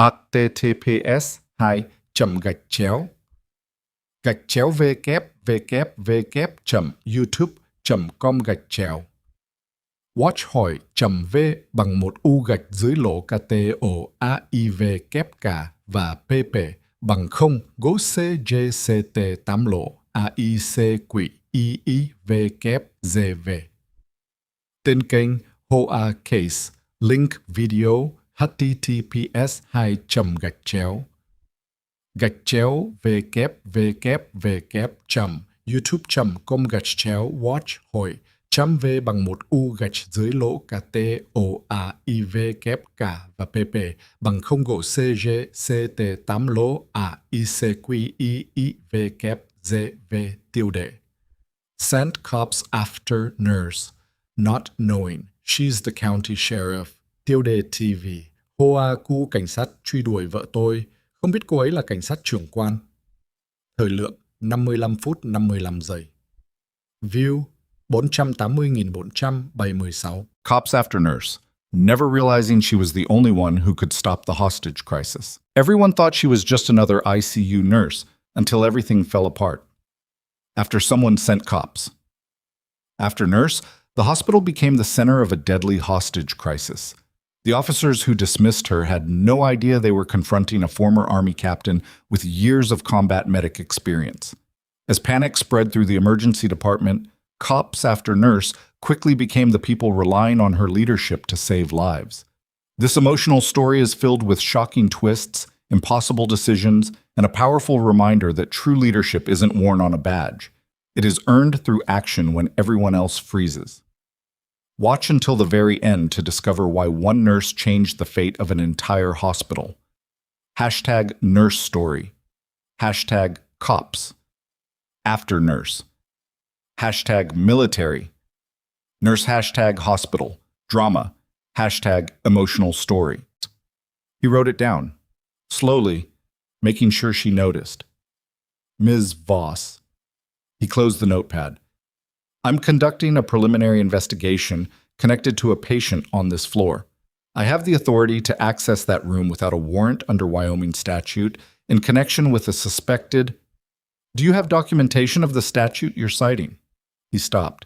https 2 gạch chéo www.youtube.com gạch chéo watch hỏi v bằng một u gạch dưới lỗ KTOAIV kép K và PP bằng 0 gỗ CGCT 8 lỗ AIC quỷ IIV kép GV. Tên kênh Hoa Case, link video https 2 gạch chéo www.youtube.com gạch chéo watch hỏi v bằng một u gạch dưới lỗ KTOAIV kép K và PP bằng 0 gỗ CGCT 8 lỗ AICQIIV kép GV tiêu đề. Sent cops after nurse, not knowing she's the county sheriff. Tiêu đề TV. Hoa cu cảnh sát truy đuổi vợ tôi, không biết cô ấy là cảnh sát trưởng quan. Thời lượng 55 phút 55 giây. View 480.476. Cops after nurse, never realizing she was the only one who could stop the hostage crisis. Everyone thought she was just another ICU nurse until everything fell apart. After someone sent cops. After nurse, the hospital became the center of a deadly hostage crisis. The officers who dismissed her had no idea they were confronting a former Army captain with years of combat medic experience. As panic spread through the emergency department, cops after nurse quickly became the people relying on her leadership to save lives. This emotional story is filled with shocking twists, impossible decisions, and a powerful reminder that true leadership isn't worn on a badge. It is earned through action when everyone else freezes. Watch until the very end to discover why one nurse changed the fate of an entire hospital. Hashtag nurse story. Hashtag cops. After nurse. Hashtag military. Nurse hashtag hospital. Drama. Hashtag emotional story. He wrote it down, slowly, making sure she noticed. Ms. Voss. He closed the notepad. I'm conducting a preliminary investigation connected to a patient on this floor. I have the authority to access that room without a warrant under Wyoming statute in connection with a suspected... Do you have documentation of the statute you're citing? He stopped.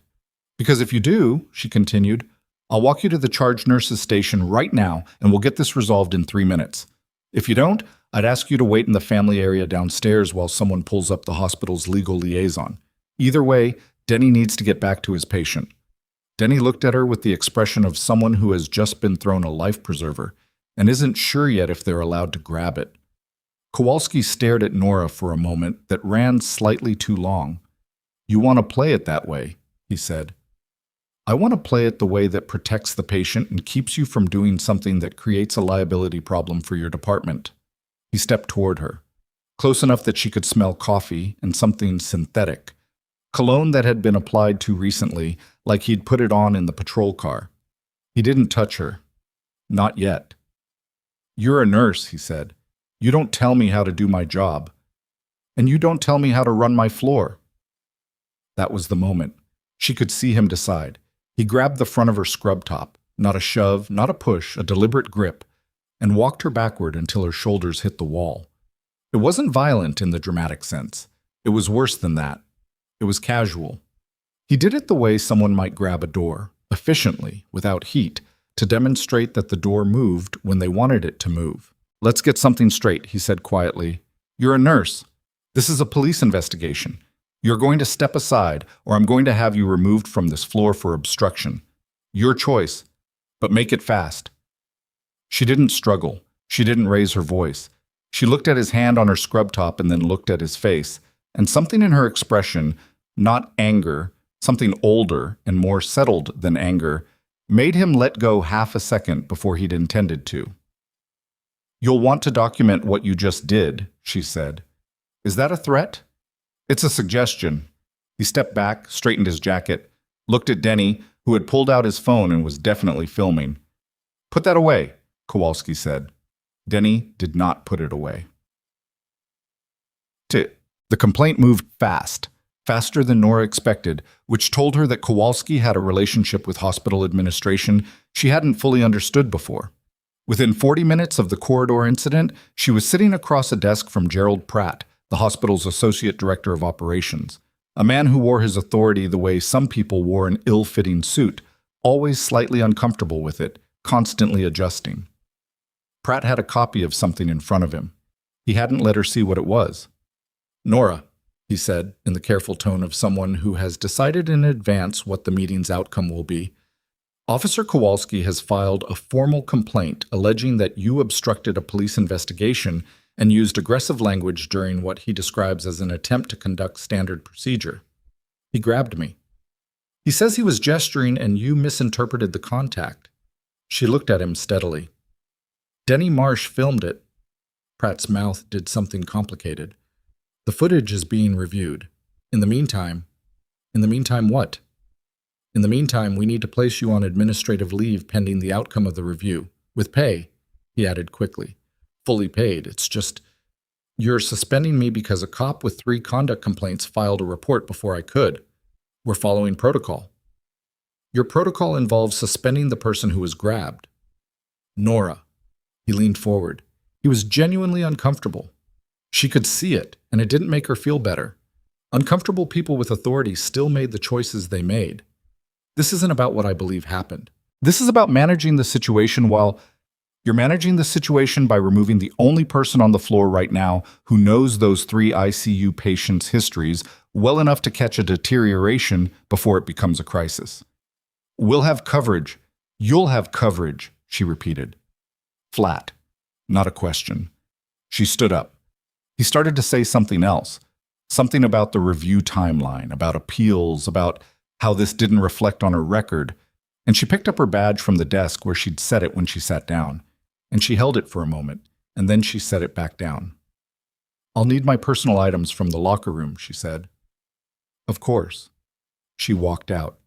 Because if you do, she continued, I'll walk you to the charge nurse's station right now and we'll get this resolved in 3 minutes. If you don't, I'd ask you to wait in the family area downstairs while someone pulls up the hospital's legal liaison. Either way, Denny needs to get back to his patient. Denny looked at her with the expression of someone who has just been thrown a life preserver and isn't sure yet if they're allowed to grab it. Kowalski stared at Nora for a moment that ran slightly too long. You want to play it that way, he said. I want to play it the way that protects the patient and keeps you from doing something that creates a liability problem for your department. He stepped toward her, close enough that she could smell coffee and something synthetic. Cologne that had been applied too recently, like he'd put it on in the patrol car. He didn't touch her. Not yet. You're a nurse, he said. You don't tell me how to do my job. And you don't tell me how to run my floor. That was the moment. She could see him decide. He grabbed the front of her scrub top, not a shove, not a push, a deliberate grip, and walked her backward until her shoulders hit the wall. It wasn't violent in the dramatic sense. It was worse than that. It was casual. He did it the way someone might grab a door, efficiently, without heat, to demonstrate that the door moved when they wanted it to move. Let's get something straight, he said quietly. You're a nurse. This is a police investigation. You're going to step aside, or I'm going to have you removed from this floor for obstruction. Your choice, but make it fast. She didn't struggle. She didn't raise her voice. She looked at his hand on her scrub top and then looked at his face, and something in her expression, not anger, something older and more settled than anger, made him let go half a second before he'd intended to. You'll want to document what you just did, she said. Is that a threat? It's a suggestion. He stepped back, straightened his jacket, looked at Denny, who had pulled out his phone and was definitely filming. Put that away, Kowalski said. Denny did not put it away. The complaint moved fast, faster than Nora expected, which told her that Kowalski had a relationship with hospital administration she hadn't fully understood before. Within 40 minutes of the corridor incident, she was sitting across a desk from Gerald Pratt, the hospital's associate director of operations, a man who wore his authority the way some people wore an ill-fitting suit, always slightly uncomfortable with it, constantly adjusting. Pratt had a copy of something in front of him. He hadn't let her see what it was. "Nora," he said, in the careful tone of someone who has decided in advance what the meeting's outcome will be, "Officer Kowalski has filed a formal complaint alleging that you obstructed a police investigation and used aggressive language during what he describes as an attempt to conduct standard procedure. He grabbed me. He says he was gesturing and you misinterpreted the contact." She looked at him steadily. "Denny Marsh filmed it." Pratt's mouth did something complicated. "The footage is being reviewed. In the meantime what? In the meantime, we need to place you on administrative leave pending the outcome of the review. With pay," he added quickly. "Fully paid. It's just, you're suspending me because a cop with 3 conduct complaints filed a report before I could. We're following protocol. Your protocol involves suspending the person who was grabbed." "Nora." He leaned forward. He was genuinely uncomfortable. She could see it, and it didn't make her feel better. Uncomfortable people with authority still made the choices they made. "This isn't about what I believe happened. This is about managing the situation while you're managing the situation by removing the only person on the floor right now who knows those 3 ICU patients' histories well enough to catch a deterioration before it becomes a crisis." "We'll have coverage. You'll have coverage," she repeated. Flat. Not a question. She stood up. He started to say something else. Something about the review timeline, about appeals, about how this didn't reflect on her record, and she picked up her badge from the desk where she'd set it when she sat down, and she held it for a moment, and then she set it back down. "I'll need my personal items from the locker room," she said. "Of course." She walked out.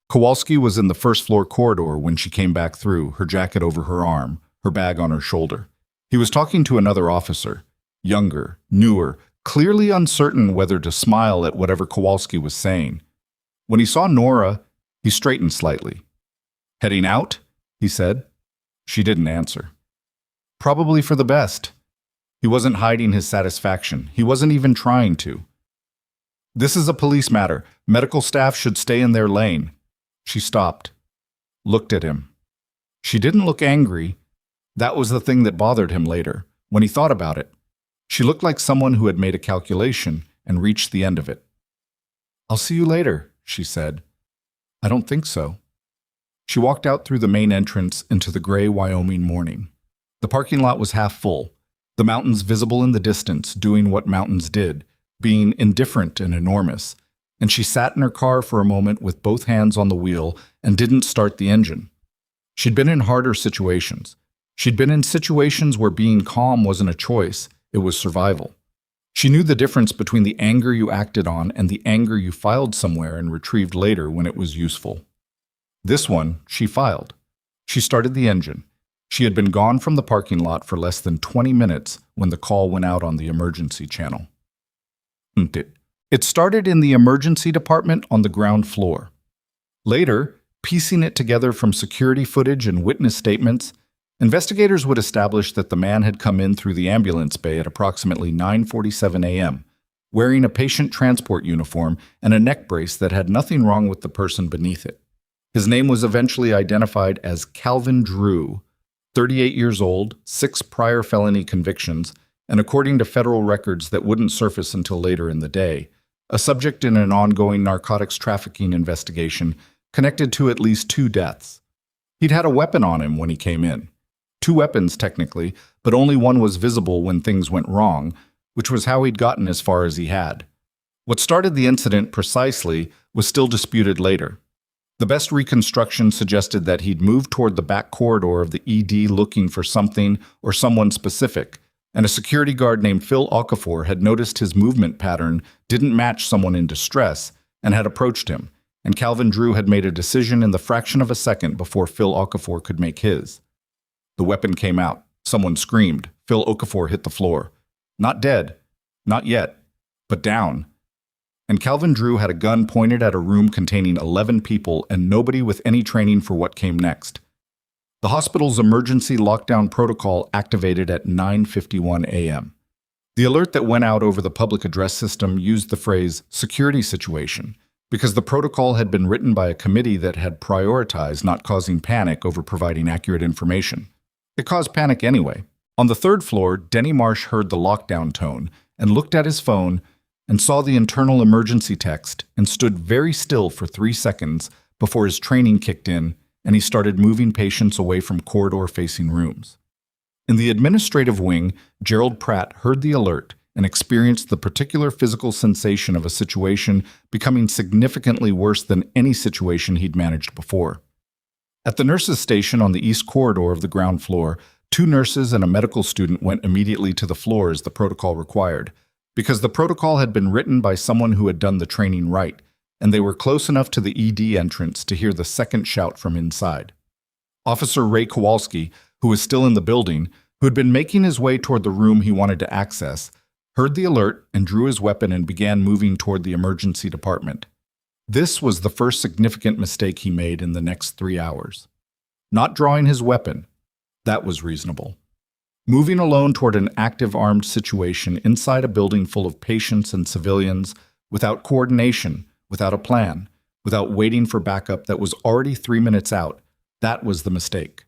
Kowalski was in the first-floor corridor when she came back through, her jacket over her arm, her bag on her shoulder. He was talking to another officer, younger, newer, clearly uncertain whether to smile at whatever Kowalski was saying. When he saw Nora, he straightened slightly. "Heading out?" he said. She didn't answer. "Probably for the best." He wasn't hiding his satisfaction. He wasn't even trying to. "This is a police matter. Medical staff should stay in their lane." She stopped, looked at him. She didn't look angry. That was the thing that bothered him later, when he thought about it. She looked like someone who had made a calculation and reached the end of it. "I'll see you later," she said. "I don't think so." She walked out through the main entrance into the gray Wyoming morning. The parking lot was half full, the mountains visible in the distance, doing what mountains did, being indifferent and enormous, and she sat in her car for a moment with both hands on the wheel and didn't start the engine. She'd been in harder situations. She'd been in situations where being calm wasn't a choice, it was survival. She knew the difference between the anger you acted on and the anger you filed somewhere and retrieved later when it was useful. This one, she filed. She started the engine. She had been gone from the parking lot for less than 20 minutes when the call went out on the emergency channel. It started in the emergency department on the ground floor. Later, piecing it together from security footage and witness statements, investigators would establish that the man had come in through the ambulance bay at approximately 9:47 a.m., wearing a patient transport uniform and a neck brace that had nothing wrong with the person beneath it. His name was eventually identified as Calvin Drew, 38 years old, 6 prior felony convictions, and according to federal records that wouldn't surface until later in the day, a subject in an ongoing narcotics trafficking investigation connected to at least 2 deaths. He'd had a weapon on him when he came in. 2 weapons, technically, but only one was visible when things went wrong, which was how he'd gotten as far as he had. What started the incident precisely was still disputed later. The best reconstruction suggested that he'd moved toward the back corridor of the ED looking for something or someone specific, and a security guard named Phil Okafor had noticed his movement pattern didn't match someone in distress and had approached him, and Calvin Drew had made a decision in the fraction of a second before Phil Okafor could make his. The weapon came out. Someone screamed. Phil Okafor hit the floor. Not dead. Not yet. But down. and Calvin Drew had a gun pointed at a room containing 11 people and nobody with any training for what came next. The hospital's emergency lockdown protocol activated at 9:51 a.m. The alert that went out over the public address system used the phrase security situation because the protocol had been written by a committee that had prioritized not causing panic over providing accurate information. It caused panic anyway. On the third floor, Denny Marsh heard the lockdown tone and looked at his phone and saw the internal emergency text and stood very still for 3 seconds before his training kicked in and he started moving patients away from corridor-facing rooms. In the administrative wing, Gerald Pratt heard the alert and experienced the particular physical sensation of a situation becoming significantly worse than any situation he'd managed before. At the nurses' station on the east corridor of the ground floor, 2 nurses and a medical student went immediately to the floor as the protocol required, because the protocol had been written by someone who had done the training right, and they were close enough to the ED entrance to hear the second shout from inside. Officer Ray Kowalski, who was still in the building, who had been making his way toward the room he wanted to access, heard the alert and drew his weapon and began moving toward the emergency department. This was the first significant mistake he made in the next 3 hours. Not drawing his weapon, that was reasonable. Moving alone toward an active armed situation inside a building full of patients and civilians, without coordination, without a plan, without waiting for backup that was already 3 minutes out, that was the mistake.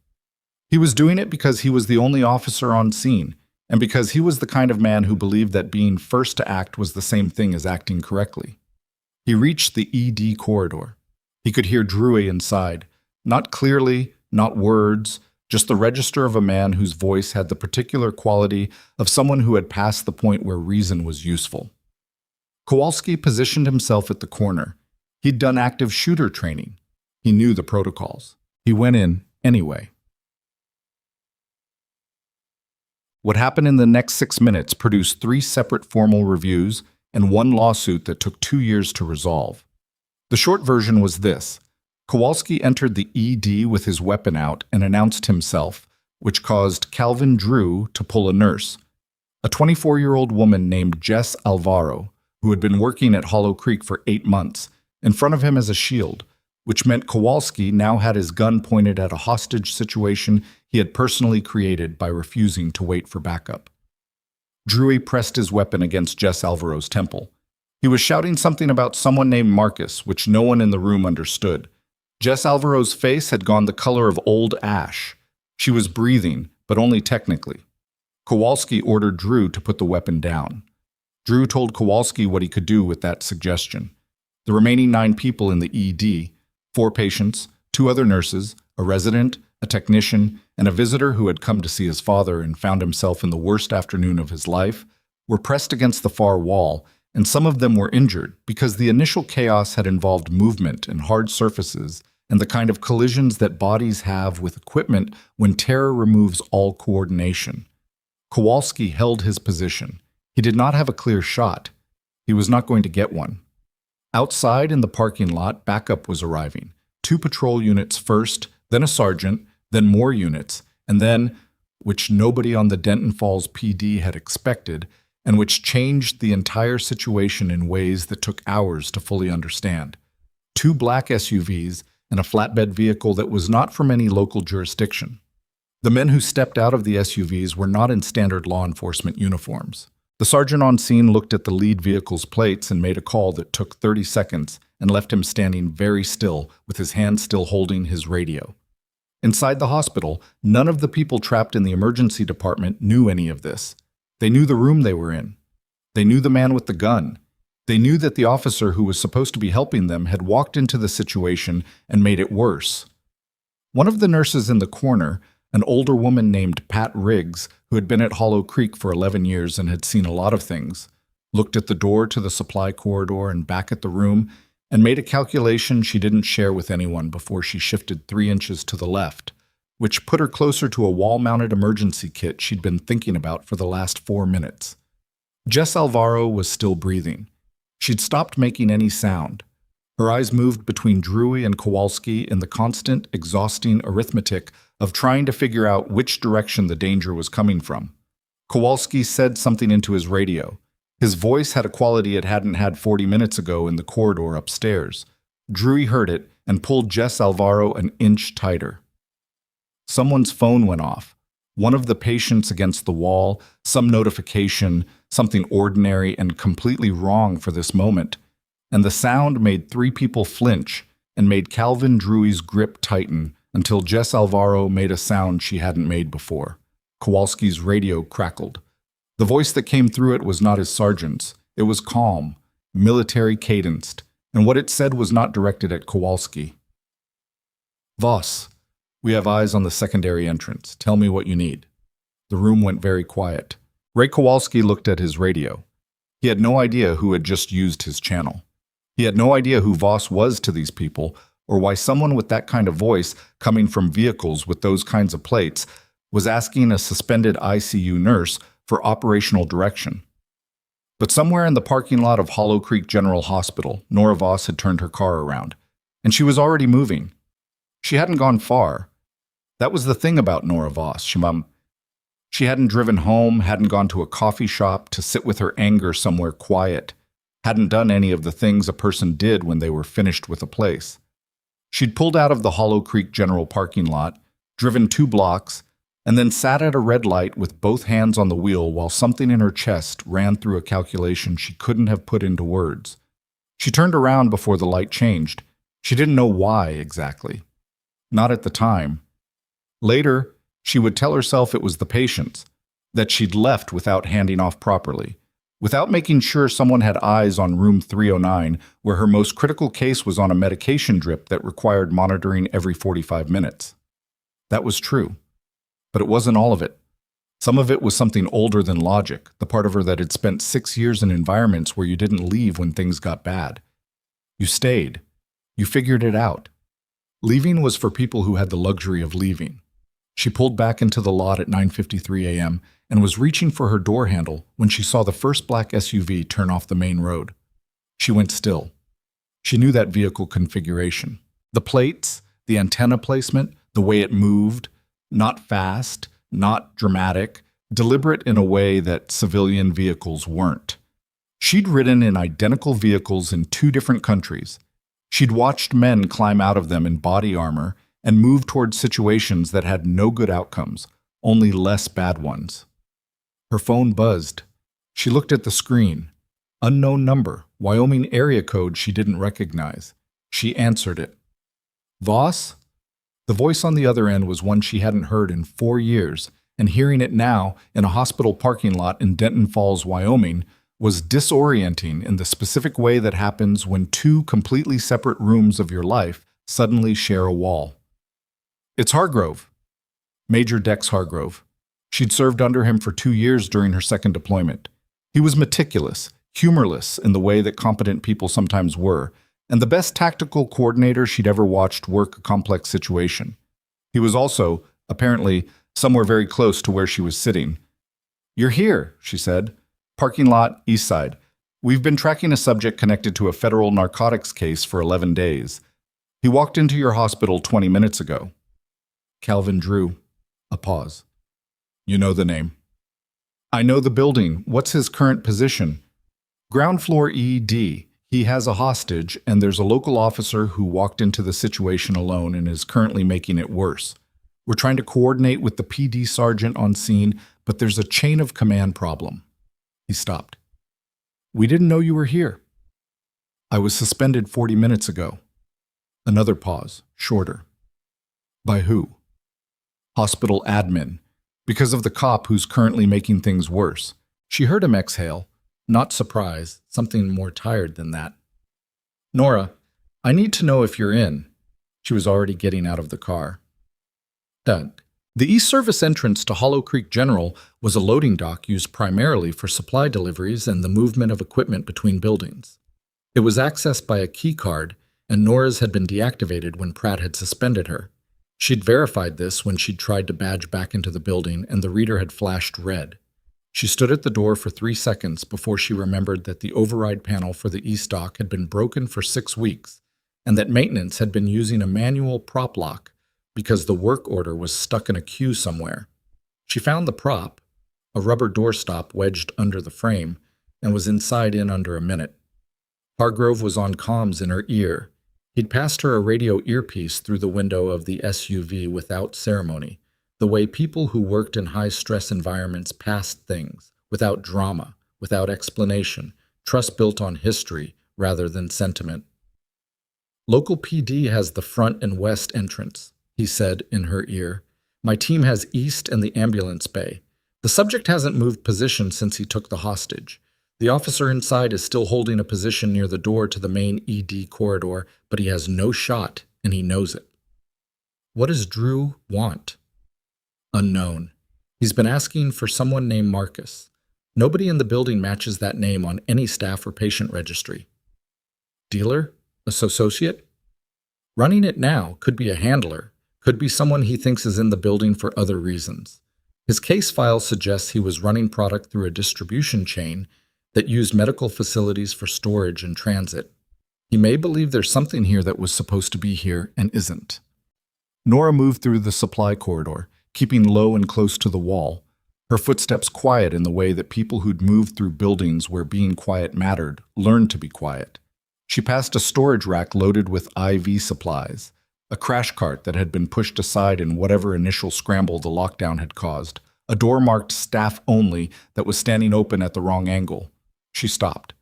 He was doing it because he was the only officer on scene, and because he was the kind of man who believed that being first to act was the same thing as acting correctly. He reached the ED corridor. He could hear Drewy inside, not clearly, not words, just the register of a man whose voice had the particular quality of someone who had passed the point where reason was useful. Kowalski positioned himself at the corner. He'd done active shooter training. He knew the protocols. He went in anyway. What happened in the next 6 minutes produced 3 separate formal reviews and 1 lawsuit that took 2 years to resolve. The short version was this. Kowalski entered the ED with his weapon out and announced himself, which caused Calvin Drew to pull a nurse, a 24-year-old woman named Jess Alvaro, who had been working at Hollow Creek for 8 months, in front of him as a shield, which meant Kowalski now had his gun pointed at a hostage situation he had personally created by refusing to wait for backup. Drewy pressed his weapon against Jess Alvaro's temple. He was shouting something about someone named Marcus, which no one in the room understood. Jess Alvaro's face had gone the color of old ash. She was breathing, but only technically. Kowalski ordered Drew to put the weapon down. Drew told Kowalski what he could do with that suggestion. The remaining 9 people in the ED, 4 patients, 2 other nurses, a resident, a technician, and a visitor who had come to see his father and found himself in the worst afternoon of his life, were pressed against the far wall, and some of them were injured because the initial chaos had involved movement and hard surfaces and the kind of collisions that bodies have with equipment when terror removes all coordination. Kowalski held his position. He did not have a clear shot. He was not going to get one. Outside in the parking lot, backup was arriving. 2 patrol units first, then a sergeant, then more units, and then, which nobody on the Denton Falls PD had expected, and which changed the entire situation in ways that took hours to fully understand. 2 black SUVs and a flatbed vehicle that was not from any local jurisdiction. The men who stepped out of the SUVs were not in standard law enforcement uniforms. The sergeant on scene looked at the lead vehicle's plates and made a call that took 30 seconds and left him standing very still with his hand still holding his radio. Inside the hospital, none of the people trapped in the emergency department knew any of this. They knew the room they were in. They knew the man with the gun. They knew that the officer who was supposed to be helping them had walked into the situation and made it worse. One of the nurses in the corner, an older woman named Pat Riggs, who had been at Hollow Creek for 11 years and had seen a lot of things, looked at the door to the supply corridor and back at the room and made a calculation she didn't share with anyone before she shifted 3 inches to the left, which put her closer to a wall-mounted emergency kit she'd been thinking about for the last 4 minutes. Jess Alvaro was still breathing. She'd stopped making any sound. Her eyes moved between Drewy and Kowalski in the constant, exhausting arithmetic of trying to figure out which direction the danger was coming from. Kowalski said something into his radio. His voice had a quality it hadn't had 40 minutes ago in the corridor upstairs. Drewy heard it and pulled Jess Alvaro an inch tighter. Someone's phone went off. One of the patients against the wall, some notification, something ordinary and completely wrong for this moment. And the sound made 3 people flinch and made Calvin Drewy's grip tighten until Jess Alvaro made a sound she hadn't made before. Kowalski's radio crackled. The voice that came through it was not his sergeant's. It was calm, military cadenced, and what it said was not directed at Kowalski. Voss, we have eyes on the secondary entrance. Tell me what you need. The room went very quiet. Ray Kowalski looked at his radio. He had no idea who had just used his channel. He had no idea who Voss was to these people, or why someone with that kind of voice, coming from vehicles with those kinds of plates, was asking a suspended ICU nurse for operational direction. But somewhere in the parking lot of Hollow Creek General Hospital, Nora Voss had turned her car around, and she was already moving. She hadn't gone far. That was the thing about Nora Voss. She hadn't driven home, hadn't gone to a coffee shop to sit with her anger somewhere quiet, hadn't done any of the things a person did when they were finished with a place. She'd pulled out of the Hollow Creek General parking lot, driven 2 blocks, and then sat at a red light with both hands on the wheel while something in her chest ran through a calculation she couldn't have put into words. She turned around before the light changed. She didn't know why exactly. Not at the time. Later, she would tell herself it was the patients, that she'd left without handing off properly, without making sure someone had eyes on room 309, where her most critical case was on a medication drip that required monitoring every 45 minutes. That was true. But it wasn't all of it. Some of it was something older than logic, the part of her that had spent 6 years in environments where you didn't leave when things got bad. You stayed. You figured it out. Leaving was for people who had the luxury of leaving. She pulled back into the lot at 9:53 a.m. and was reaching for her door handle when she saw the first black SUV turn off the main road. She went still. She knew that vehicle configuration. The plates, the antenna placement, the way it moved, not fast, not dramatic, deliberate in a way that civilian vehicles weren't. She'd ridden in identical vehicles in 2 different countries. She'd watched men climb out of them in body armor and move toward situations that had no good outcomes, only less bad ones. Her phone buzzed. She looked at the screen. Unknown number, Wyoming area code she didn't recognize. She answered it. Voss? The voice on the other end was one she hadn't heard in 4 years, and hearing it now in a hospital parking lot in Denton Falls, Wyoming, was disorienting in the specific way that happens when 2 completely separate rooms of your life suddenly share a wall. It's Hargrove. Major Dex Hargrove. She'd served under him for 2 years during her second deployment. He was meticulous, humorless in the way that competent people sometimes were, and the best tactical coordinator she'd ever watched work a complex situation. He was also, apparently, somewhere very close to where she was sitting. "You're here," she said. "Parking lot, east side. We've been tracking a subject connected to a federal narcotics case for 11 days. He walked into your hospital 20 minutes ago." Calvin drew. A pause. "You know the name." "I know the building. What's his current position?" "Ground floor ED. He has a hostage, and there's a local officer who walked into the situation alone and is currently making it worse. We're trying to coordinate with the PD sergeant on scene, but there's a chain of command problem." He stopped. "We didn't know you were here." "I was suspended 40 minutes ago." Another pause, shorter. "By who?" "Hospital admin. Because of the cop who's currently making things worse." She heard him exhale. Not surprise, something more tired than that. "Nora, I need to know if you're in." She was already getting out of the car. Done. The East Service entrance to Hollow Creek General was a loading dock used primarily for supply deliveries and the movement of equipment between buildings. It was accessed by a key card, and Nora's had been deactivated when Pratt had suspended her. She'd verified this when she'd tried to badge back into the building, and the reader had flashed red. She stood at the door for 3 seconds before she remembered that the override panel for the East Dock had been broken for 6 weeks, and that maintenance had been using a manual prop lock because the work order was stuck in a queue somewhere. She found the prop, a rubber doorstop wedged under the frame, and was inside in under a minute. Hargrove was on comms in her ear. He'd passed her a radio earpiece through the window of the SUV without ceremony, the way people who worked in high-stress environments passed things, without drama, without explanation, trust built on history rather than sentiment. "Local PD has the front and west entrance," he said in her ear. "My team has east and the ambulance bay. The subject hasn't moved position since he took the hostage. The officer inside is still holding a position near the door to the main ED corridor, but he has no shot, and he knows it." "What does Drew want?" "Unknown. He's been asking for someone named Marcus. Nobody in the building matches that name on any staff or patient registry." "Dealer? Associate?" "Running it now. Could be a handler. Could be someone he thinks is in the building for other reasons. His case file suggests he was running product through a distribution chain that used medical facilities for storage and transit. He may believe there's something here that was supposed to be here and isn't." Nora moved through the supply corridor, keeping low and close to the wall, her footsteps quiet in the way that people who'd moved through buildings where being quiet mattered learned to be quiet. She passed a storage rack loaded with IV supplies, a crash cart that had been pushed aside in whatever initial scramble the lockdown had caused, a door marked staff only that was standing open at the wrong angle. She stopped.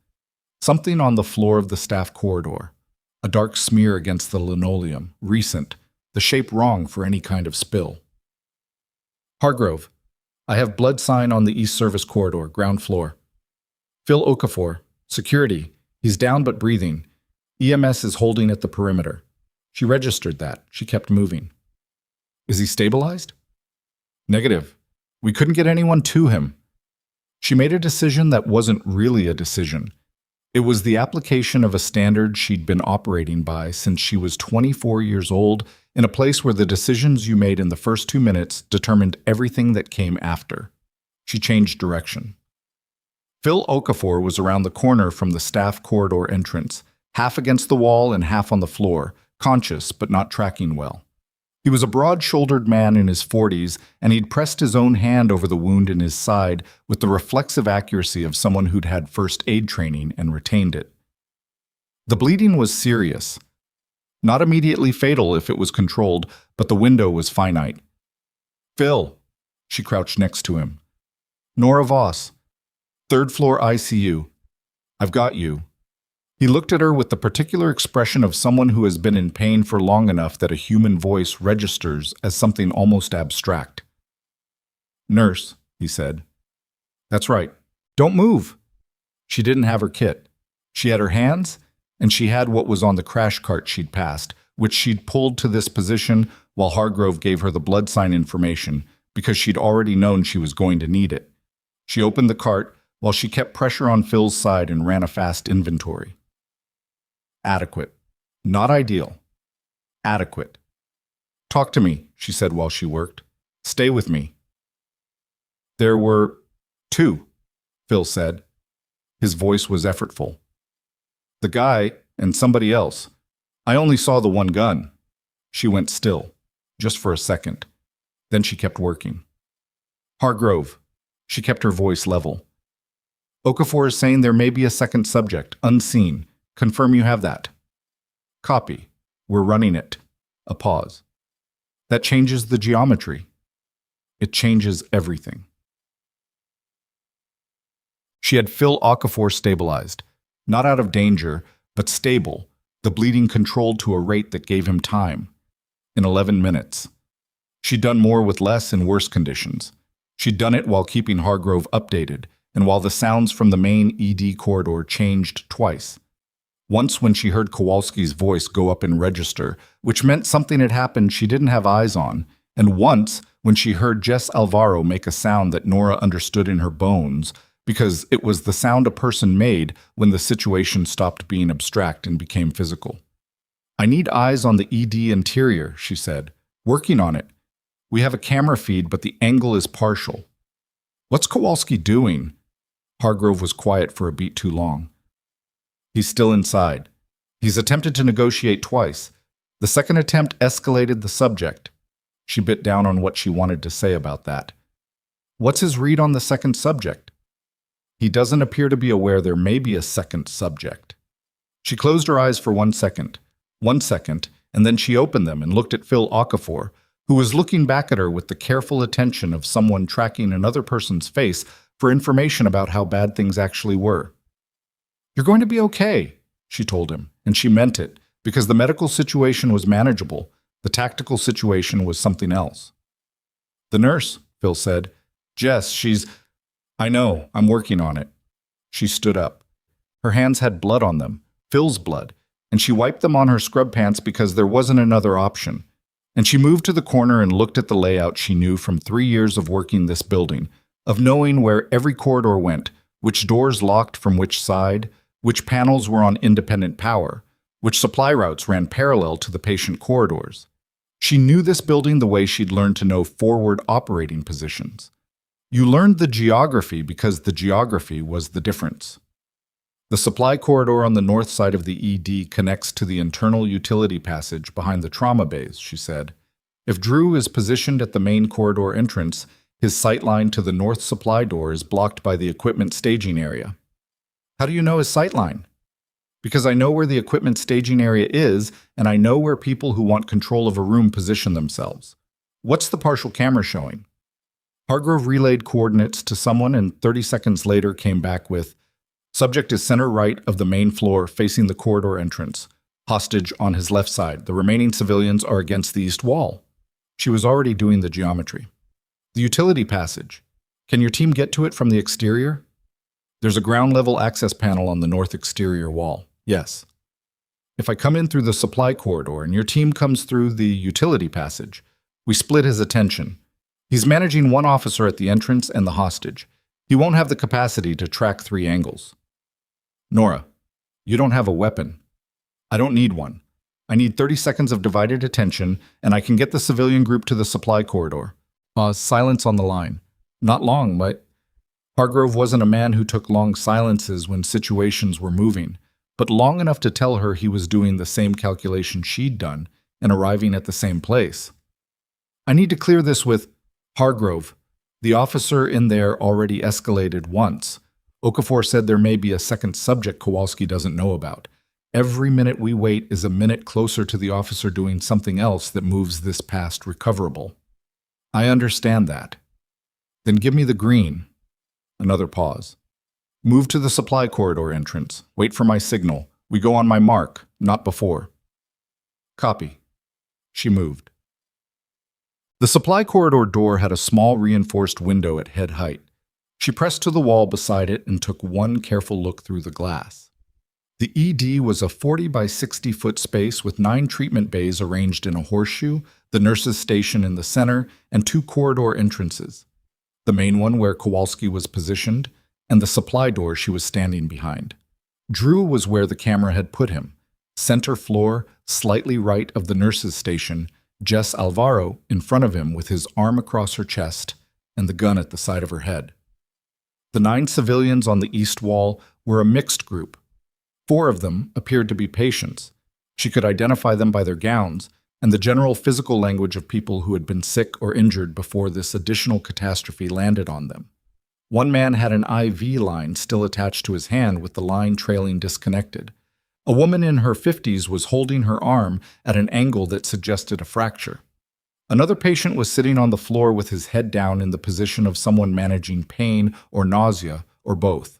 Something on the floor of the staff corridor, a dark smear against the linoleum, recent, the shape wrong for any kind of spill. "Hargrove, I have blood sign on the East Service corridor, ground floor. Phil Okafor, security. He's down but breathing. EMS is holding at the perimeter." She registered that. She kept moving. "Is he stabilized?" "Negative. We couldn't get anyone to him." She made a decision that wasn't really a decision. It was the application of a standard she'd been operating by since she was 24 years old, in a place where the decisions you made in the first 2 minutes determined everything that came after. She changed direction. Phil Okafor was around the corner from the staff corridor entrance, half against the wall and half on the floor, conscious but not tracking well. He was a broad-shouldered man in his 40s, and he'd pressed his own hand over the wound in his side with the reflexive accuracy of someone who'd had first aid training and retained it. The bleeding was serious. Not immediately fatal if it was controlled, but the window was finite. "Phil," she crouched next to him. "Nora Voss, 3rd floor ICU. I've got you." He looked at her with the particular expression of someone who has been in pain for long enough that a human voice registers as something almost abstract. "Nurse," he said. "That's right. Don't move." She didn't have her kit. She had her hands, and she had what was on the crash cart she'd passed, which she'd pulled to this position while Hargrove gave her the blood sign information, because she'd already known she was going to need it. She opened the cart while she kept pressure on Phil's side and ran a fast inventory. Adequate. Not ideal. Adequate. "Talk to me," she said while she worked. "Stay with me." "There were 2, Phil said. His voice was effortful. "The guy and somebody else. I only saw the one gun." She went still, just for a second. Then she kept working. "Hargrove." She kept her voice level. "Okafor is saying there may be a second subject, unseen. Confirm you have that." "Copy. We're running it." A pause. "That changes the geometry." "It changes everything." She had Phil Okafor stabilized, not out of danger, but stable, the bleeding controlled to a rate that gave him time. In 11 minutes. She'd done more with less in worse conditions. She'd done it while keeping Hargrove updated, and while the sounds from the main ED corridor changed twice. Once when she heard Kowalski's voice go up in register, which meant something had happened she didn't have eyes on, and once when she heard Jess Alvaro make a sound that Nora understood in her bones, because it was the sound a person made when the situation stopped being abstract and became physical. "I need eyes on the ED interior," she said. "Working on it. We have a camera feed, but the angle is partial." "What's Kowalski doing?" Hargrove was quiet for a beat too long. "He's still inside. He's attempted to negotiate twice. The second attempt escalated the subject." She bit down on what she wanted to say about that. "What's his read on the second subject?" He doesn't appear to be aware there may be a second subject. She closed her eyes for 1 second, and then she opened them and looked at Phil Okafor, who was looking back at her with the careful attention of someone tracking another person's face for information about how bad things actually were. "You're going to be okay," she told him, and she meant it, because the medical situation was manageable. The tactical situation was something else. "The nurse," Phil said. "Jess, she's—" "I know, I'm working on it." She stood up. Her hands had blood on them, Phil's blood, and she wiped them on her scrub pants because there wasn't another option. And she moved to the corner and looked at the layout she knew from 3 years of working this building, of knowing where every corridor went, which doors locked from which side, which panels were on independent power, which supply routes ran parallel to the patient corridors. She knew this building the way she'd learned to know forward operating positions. You learned the geography because the geography was the difference. The supply corridor on the north side of the ED connects to the internal utility passage behind the trauma bays, she said. If Drew is positioned at the main corridor entrance, his sightline to the north supply door is blocked by the equipment staging area. How do you know his sightline? Because I know where the equipment staging area is, and I know where people who want control of a room position themselves. What's the partial camera showing? Hargrove relayed coordinates to someone and 30 seconds later came back with, "Subject is center right of the main floor facing the corridor entrance. Hostage on his left side. The remaining civilians are against the east wall." She was already doing the geometry. "The utility passage. Can your team get to it from the exterior?" "There's a ground-level access panel on the north exterior wall. Yes." "If I come in through the supply corridor and your team comes through the utility passage, we split his attention. He's managing one officer at the entrance and the hostage. He won't have the capacity to track 3 angles." "Nora, you don't have a weapon." "I don't need one. I need 30 seconds of divided attention, and I can get the civilian group to the supply corridor." Pause, silence on the line. "Not long, but—" Hargrove wasn't a man who took long silences when situations were moving, but long enough to tell her he was doing the same calculation she'd done and arriving at the same place. "I need to clear this with—" "Hargrove, the officer in there already escalated once. Okafor said there may be a second subject Kowalski doesn't know about. Every minute we wait is a minute closer to the officer doing something else that moves this past recoverable." "I understand that." "Then give me the green." Another pause. "Move to the supply corridor entrance. Wait for my signal. We go on my mark, not before." "Copy." She moved. The supply corridor door had a small reinforced window at head height. She pressed to the wall beside it and took one careful look through the glass. The ED was a 40 by 60-foot space with 9 treatment bays arranged in a horseshoe, the nurse's station in the center, and 2 corridor entrances. The main one where Kowalski was positioned, and the supply door she was standing behind. Drew was where the camera had put him, center floor, slightly right of the nurse's station, Jess Alvaro in front of him with his arm across her chest and the gun at the side of her head. The 9 civilians on the east wall were a mixed group. 4 of them appeared to be patients. She could identify them by their gowns and the general physical language of people who had been sick or injured before this additional catastrophe landed on them. One man had an IV line still attached to his hand with the line trailing disconnected. A woman in her 50s was holding her arm at an angle that suggested a fracture. Another patient was sitting on the floor with his head down in the position of someone managing pain or nausea, or both.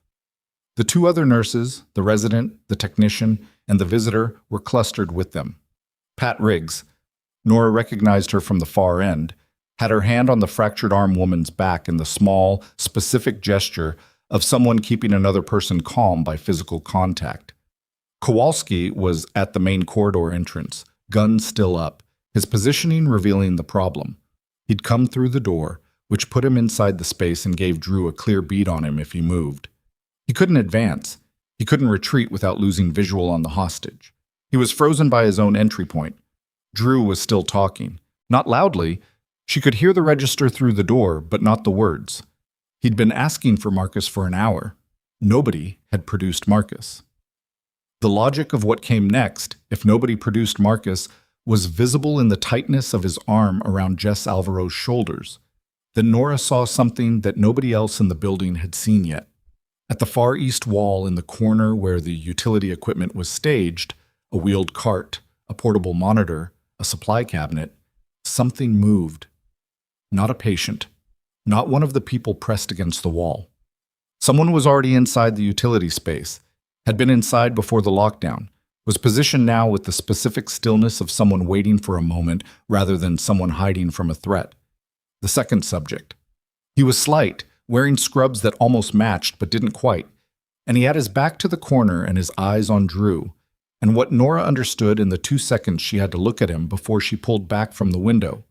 The 2 other nurses, the resident, the technician, and the visitor, were clustered with them. Pat Riggs, Nora recognized her from the far end, had her hand on the fractured arm woman's back in the small, specific gesture of someone keeping another person calm by physical contact. Kowalski was at the main corridor entrance, gun still up, his positioning revealing the problem. He'd come through the door, which put him inside the space and gave Drew a clear bead on him if he moved. He couldn't advance. He couldn't retreat without losing visual on the hostage. He was frozen by his own entry point. Drew was still talking. Not loudly. She could hear the register through the door, but not the words. He'd been asking for Marcus for an hour. Nobody had produced Marcus. The logic of what came next, if nobody produced Marcus, was visible in the tightness of his arm around Jess Alvaro's shoulders. Then Nora saw something that nobody else in the building had seen yet. At the far east wall in the corner where the utility equipment was staged, a wheeled cart, a portable monitor, a supply cabinet, something moved. Not a patient, not one of the people pressed against the wall. Someone was already inside the utility space, had been inside before the lockdown, was positioned now with the specific stillness of someone waiting for a moment rather than someone hiding from a threat. The second subject. He was slight, wearing scrubs that almost matched but didn't quite, and he had his back to the corner and his eyes on Drew. And what Nora understood in the 2 seconds she had to look at him before she pulled back from the window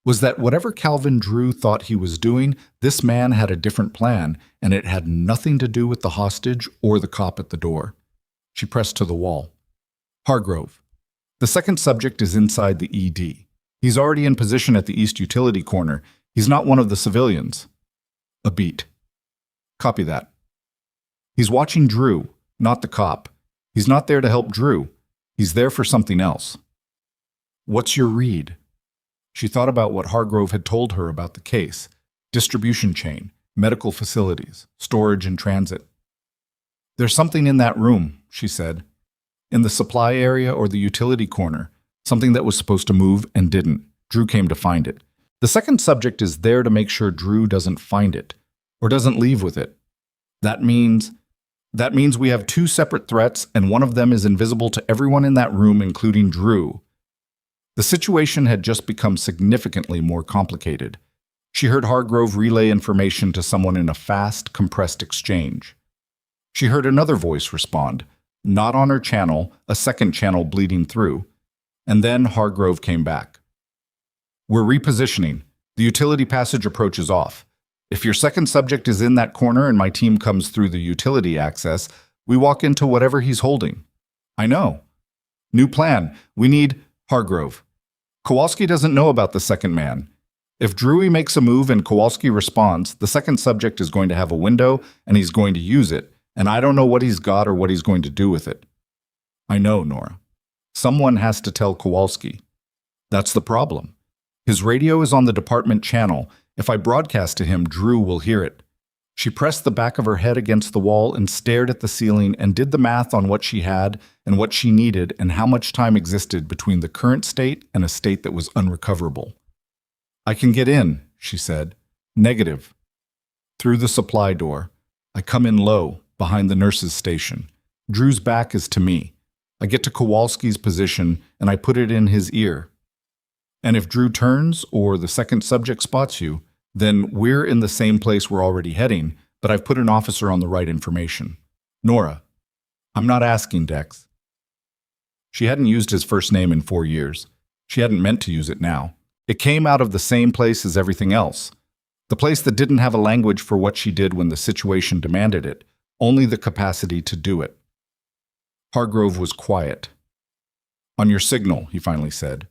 was that whatever Calvin Drew thought he was doing, this man had a different plan, and it had nothing to do with the hostage or the cop at the door. She pressed to the wall. Hargrove. The second subject is inside the ED. He's already in position at the East Utility corner. He's not one of the civilians. A beat. Copy that. He's watching Drew, not the cop. He's not there to help Drew. He's there for something else. What's your read? She thought about what Hargrove had told her about the case, distribution chain, medical facilities, storage and transit. There's something in that room, she said. In the supply area or the utility corner, something that was supposed to move and didn't. Drew came to find it. The second subject is there to make sure Drew doesn't find it, or doesn't leave with it. That means we have two separate threats, and one of them is invisible to everyone in that room, including Drew. The situation had just become significantly more complicated. She heard Hargrove relay information to someone in a fast, compressed exchange. She heard another voice respond, not on her channel, a second channel bleeding through. And then Hargrove came back. We're repositioning. The utility passage approach is off. If your second subject is in that corner and my team comes through the utility access, we walk into whatever he's holding. I know. New plan. We need Hargrove. Kowalski doesn't know about the second man. If Drewy makes a move and Kowalski responds, the second subject is going to have a window and he's going to use it, and I don't know what he's got or what he's going to do with it. I know, Nora. Someone has to tell Kowalski. That's the problem. His radio is on the department channel. If I broadcast to him, Drew will hear it. She pressed the back of her head against the wall and stared at the ceiling and did the math on what she had and what she needed and how much time existed between the current state and a state that was unrecoverable. I can get in, she said. Negative. Through the supply door. I come in low, behind the nurse's station. Drew's back is to me. I get to Kowalski's position and I put it in his ear. And if Drew turns or the second subject spots you, then we're in the same place we're already heading, but I've put an officer on the right information. Nora. I'm not asking, Dex. She hadn't used his first name in 4 years. She hadn't meant to use it now. It came out of the same place as everything else. The place that didn't have a language for what she did when the situation demanded it, only the capacity to do it. Hargrove was quiet. On your signal, he finally said.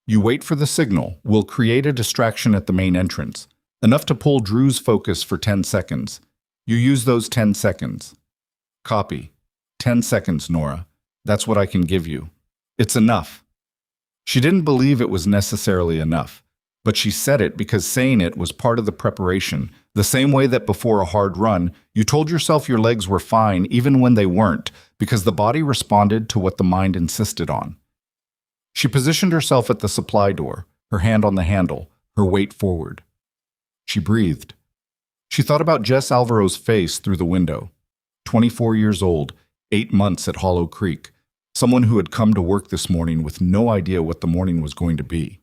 You wait for the signal. We'll create a distraction at the main entrance. Enough to pull Drew's focus for 10 seconds. You use those 10 seconds. Copy. 10 seconds, Nora. That's what I can give you. It's enough. She didn't believe it was necessarily enough, but she said it because saying it was part of the preparation, the same way that before a hard run, you told yourself your legs were fine even when they weren't, because the body responded to what the mind insisted on. She positioned herself at the supply door, her hand on the handle, her weight forward. She breathed. She thought about Jess Alvaro's face through the window. 24 years old, 8 months at Hollow Creek. Someone who had come to work this morning with no idea what the morning was going to be.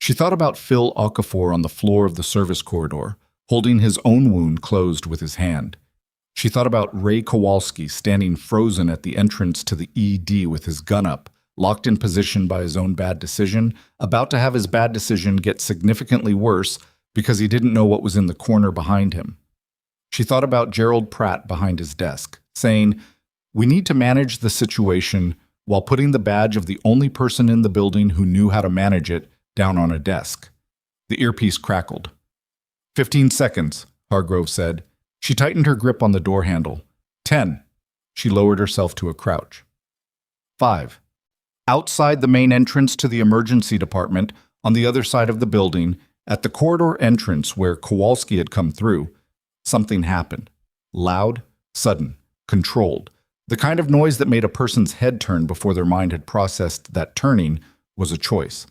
She thought about Phil Okafor on the floor of the service corridor, holding his own wound closed with his hand. She thought about Ray Kowalski standing frozen at the entrance to the ED with his gun up, locked in position by his own bad decision, about to have his bad decision get significantly worse because he didn't know what was in the corner behind him. She thought about Gerald Pratt behind his desk, saying, "We need to manage the situation," while putting the badge of the only person in the building who knew how to manage it down on a desk. The earpiece crackled. 15 seconds, Hargrove said. She tightened her grip on the door handle. 10. She lowered herself to a crouch. 5. Outside the main entrance to the emergency department, on the other side of the building, at the corridor entrance where Kowalski had come through, something happened. Loud, Sudden, controlled. The kind of noise that made a person's head turn before their mind had processed that turning was a choice.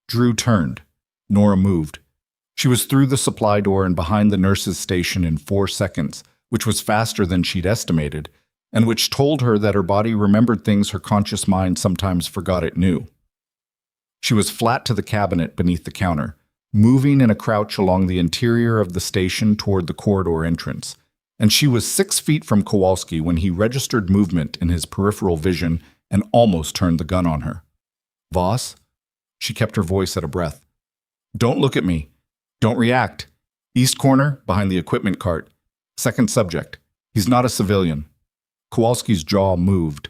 Drew turned. Nora moved. She was through the supply door and behind the nurse's station in 4 seconds, which was faster than she'd estimated, and which told her that her body remembered things her conscious mind sometimes forgot it knew. She was flat to the cabinet beneath the counter, moving in a crouch along the interior of the station toward the corridor entrance, and she was 6 feet from Kowalski when he registered movement in his peripheral vision and almost turned the gun on her. "Voss?" She kept her voice at a breath. "Don't look at me. Don't react. East corner, behind the equipment cart. Second subject. He's not a civilian." Kowalski's jaw moved.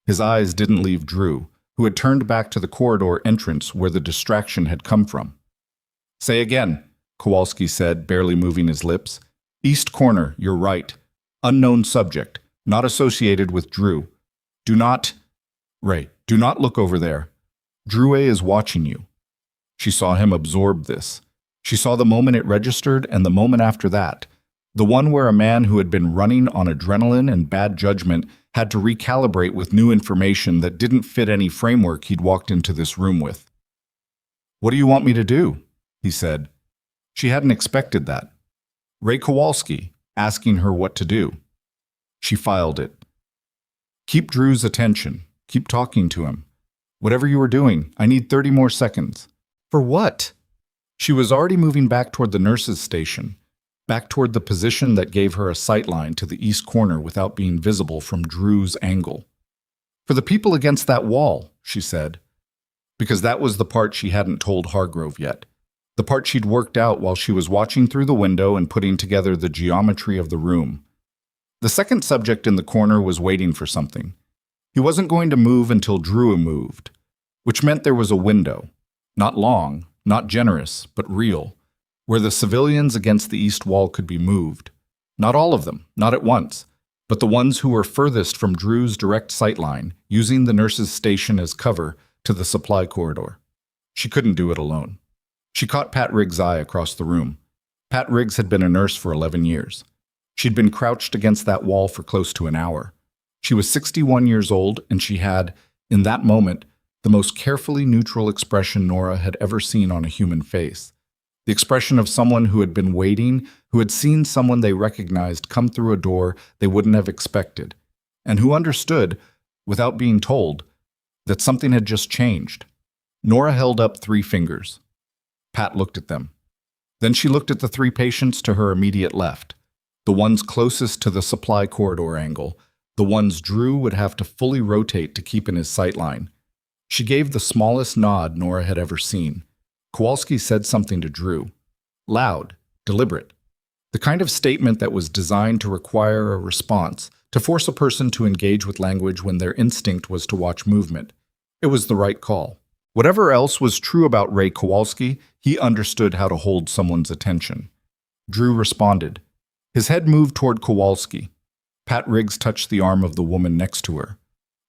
His eyes didn't leave Drew, who had turned back to the corridor entrance where the distraction had come from. "Say again," Kowalski said, barely moving his lips. "East corner, you're right. Unknown subject, not associated with Drew. Do not look over there. Drew is watching you." She saw him absorb this. She saw the moment it registered and the moment after that, the one where a man who had been running on adrenaline and bad judgment had to recalibrate with new information that didn't fit any framework he'd walked into this room with. "What do you want me to do?" he said. She hadn't expected that. Ray Kowalski, asking her what to do. She filed it. "Keep Drew's attention. Keep talking to him. Whatever you are doing, I need 30 more seconds." "For what?" She was already moving back toward the nurse's station, back toward the position that gave her a sightline to the east corner without being visible from Drew's angle. "For the people against that wall," she said, because that was the part she hadn't told Hargrove yet, the part she'd worked out while she was watching through the window and putting together the geometry of the room. The second subject in the corner was waiting for something. He wasn't going to move until Drew moved, which meant there was a window, not long, not generous, but real, where the civilians against the east wall could be moved. Not all of them, not at once, but the ones who were furthest from Drew's direct sightline, using the nurse's station as cover to the supply corridor. She couldn't do it alone. She caught Pat Riggs' eye across the room. Pat Riggs had been a nurse for 11 years. She'd been crouched against that wall for close to an hour. She was 61 years old, and she had, in that moment, the most carefully neutral expression Nora had ever seen on a human face. The expression of someone who had been waiting, who had seen someone they recognized come through a door they wouldn't have expected, and who understood, without being told, that something had just changed. Nora held up 3 fingers. Pat looked at them. Then she looked at the 3 patients to her immediate left, the ones closest to the supply corridor angle, the ones Drew would have to fully rotate to keep in his sightline. She gave the smallest nod Nora had ever seen. Kowalski said something to Drew. Loud, deliberate. The kind of statement that was designed to require a response, to force a person to engage with language when their instinct was to watch movement. It was the right call. Whatever else was true about Ray Kowalski, he understood how to hold someone's attention. Drew responded. His head moved toward Kowalski. Pat Riggs touched the arm of the woman next to her.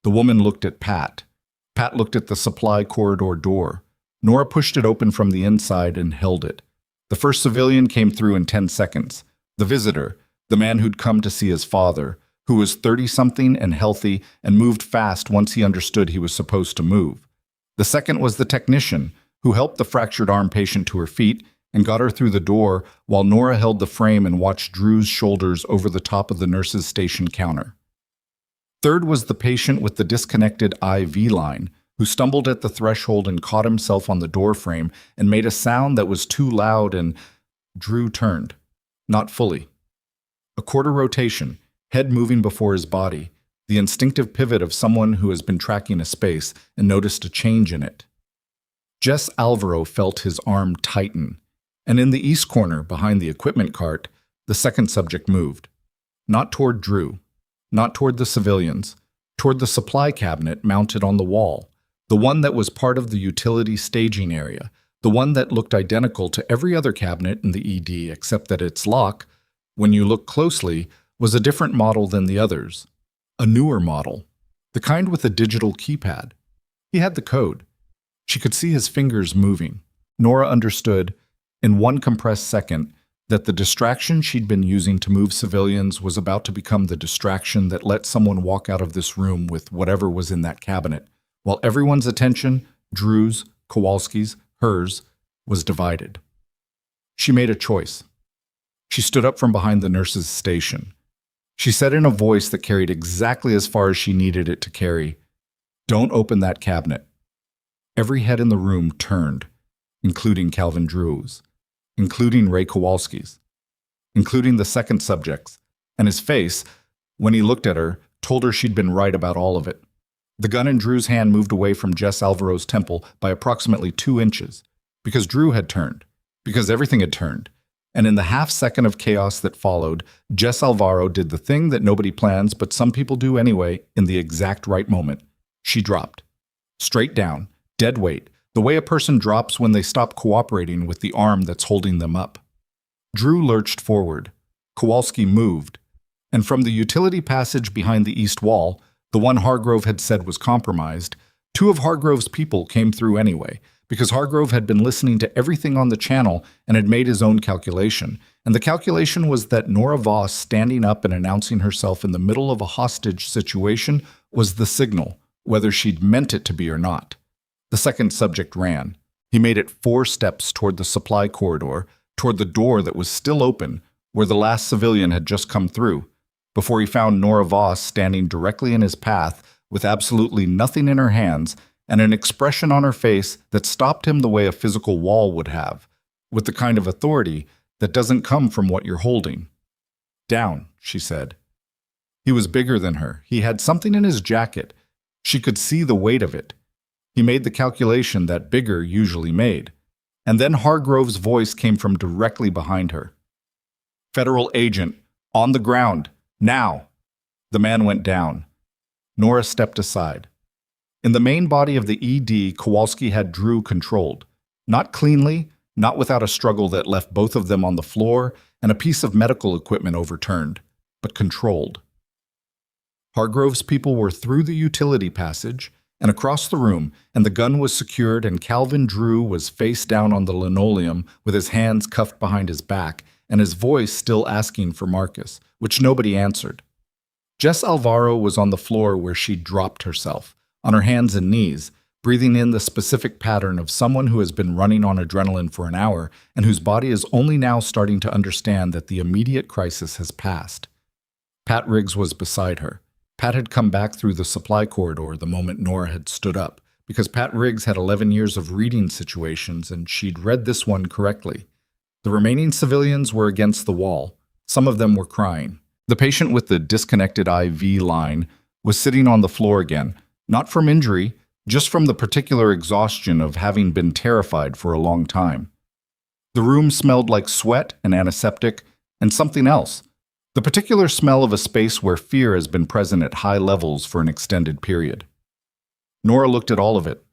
The woman looked at Pat. Pat looked at the supply corridor door. Nora pushed it open from the inside and held it. The first civilian came through in 10 seconds. The visitor, the man who'd come to see his father, who was 30-something and healthy and moved fast once he understood he was supposed to move. The second was the technician, who helped the fractured arm patient to her feet and got her through the door while Nora held the frame and watched Drew's shoulders over the top of the nurse's station counter. Third was the patient with the disconnected IV line, who stumbled at the threshold and caught himself on the door frame and made a sound that was too loud, and Drew turned. Not fully. A quarter rotation, head moving before his body, the instinctive pivot of someone who has been tracking a space and noticed a change in it. Jess Alvaro felt his arm tighten, and in the east corner, behind the equipment cart, the second subject moved. Not toward Drew, not toward the civilians, toward the supply cabinet mounted on the wall, the one that was part of the utility staging area, the one that looked identical to every other cabinet in the ED except that its lock, when you look closely, was a different model than the others. A newer model, the kind with a digital keypad. He had the code. She could see his fingers moving. Nora understood, in one compressed second, that the distraction she'd been using to move civilians was about to become the distraction that let someone walk out of this room with whatever was in that cabinet, while everyone's attention, Drew's, Kowalski's, hers, was divided. She made a choice. She stood up from behind the nurse's station. She said in a voice that carried exactly as far as she needed it to carry, "Don't open that cabinet." Every head in the room turned, including Calvin Drew's, including Ray Kowalski's, including the second subject's, and his face, when he looked at her, told her she'd been right about all of it. The gun in Drew's hand moved away from Jess Alvaro's temple by approximately 2 inches, because Drew had turned, because everything had turned, and in the half-second of chaos that followed, Jess Alvaro did the thing that nobody plans but some people do anyway in the exact right moment. She dropped. Straight down, dead weight, the way a person drops when they stop cooperating with the arm that's holding them up. Drew lurched forward. Kowalski moved. And from the utility passage behind the east wall, the one Hargrove had said was compromised, 2 of Hargrove's people came through anyway, because Hargrove had been listening to everything on the channel and had made his own calculation. And the calculation was that Nora Voss standing up and announcing herself in the middle of a hostage situation was the signal, whether she'd meant it to be or not. The second subject ran. He made it 4 steps toward the supply corridor, toward the door that was still open, where the last civilian had just come through, before he found Nora Voss standing directly in his path with absolutely nothing in her hands and an expression on her face that stopped him the way a physical wall would have, with the kind of authority that doesn't come from what you're holding. "Down," she said. He was bigger than her. He had something in his jacket. She could see the weight of it. He made the calculation that bigger usually made. And then Hargrove's voice came from directly behind her. "Federal agent, on the ground, now!" The man went down. Nora stepped aside. In the main body of the ED, Kowalski had Drew controlled. Not cleanly, not without a struggle that left both of them on the floor and a piece of medical equipment overturned, but controlled. Hargrove's people were through the utility passage and across the room, and the gun was secured, and Calvin Drew was face down on the linoleum with his hands cuffed behind his back and his voice still asking for Marcus, which nobody answered. Jess Alvaro was on the floor where she'd dropped herself, on her hands and knees, breathing in the specific pattern of someone who has been running on adrenaline for an hour and whose body is only now starting to understand that the immediate crisis has passed. Pat Riggs was beside her. Pat had come back through the supply corridor the moment Nora had stood up, because Pat Riggs had 11 years of reading situations and she'd read this one correctly. The remaining civilians were against the wall. Some of them were crying. The patient with the disconnected IV line was sitting on the floor again, not from injury, just from the particular exhaustion of having been terrified for a long time. The room smelled like sweat and antiseptic and something else, the particular smell of a space where fear has been present at high levels for an extended period. Nora looked at all of it.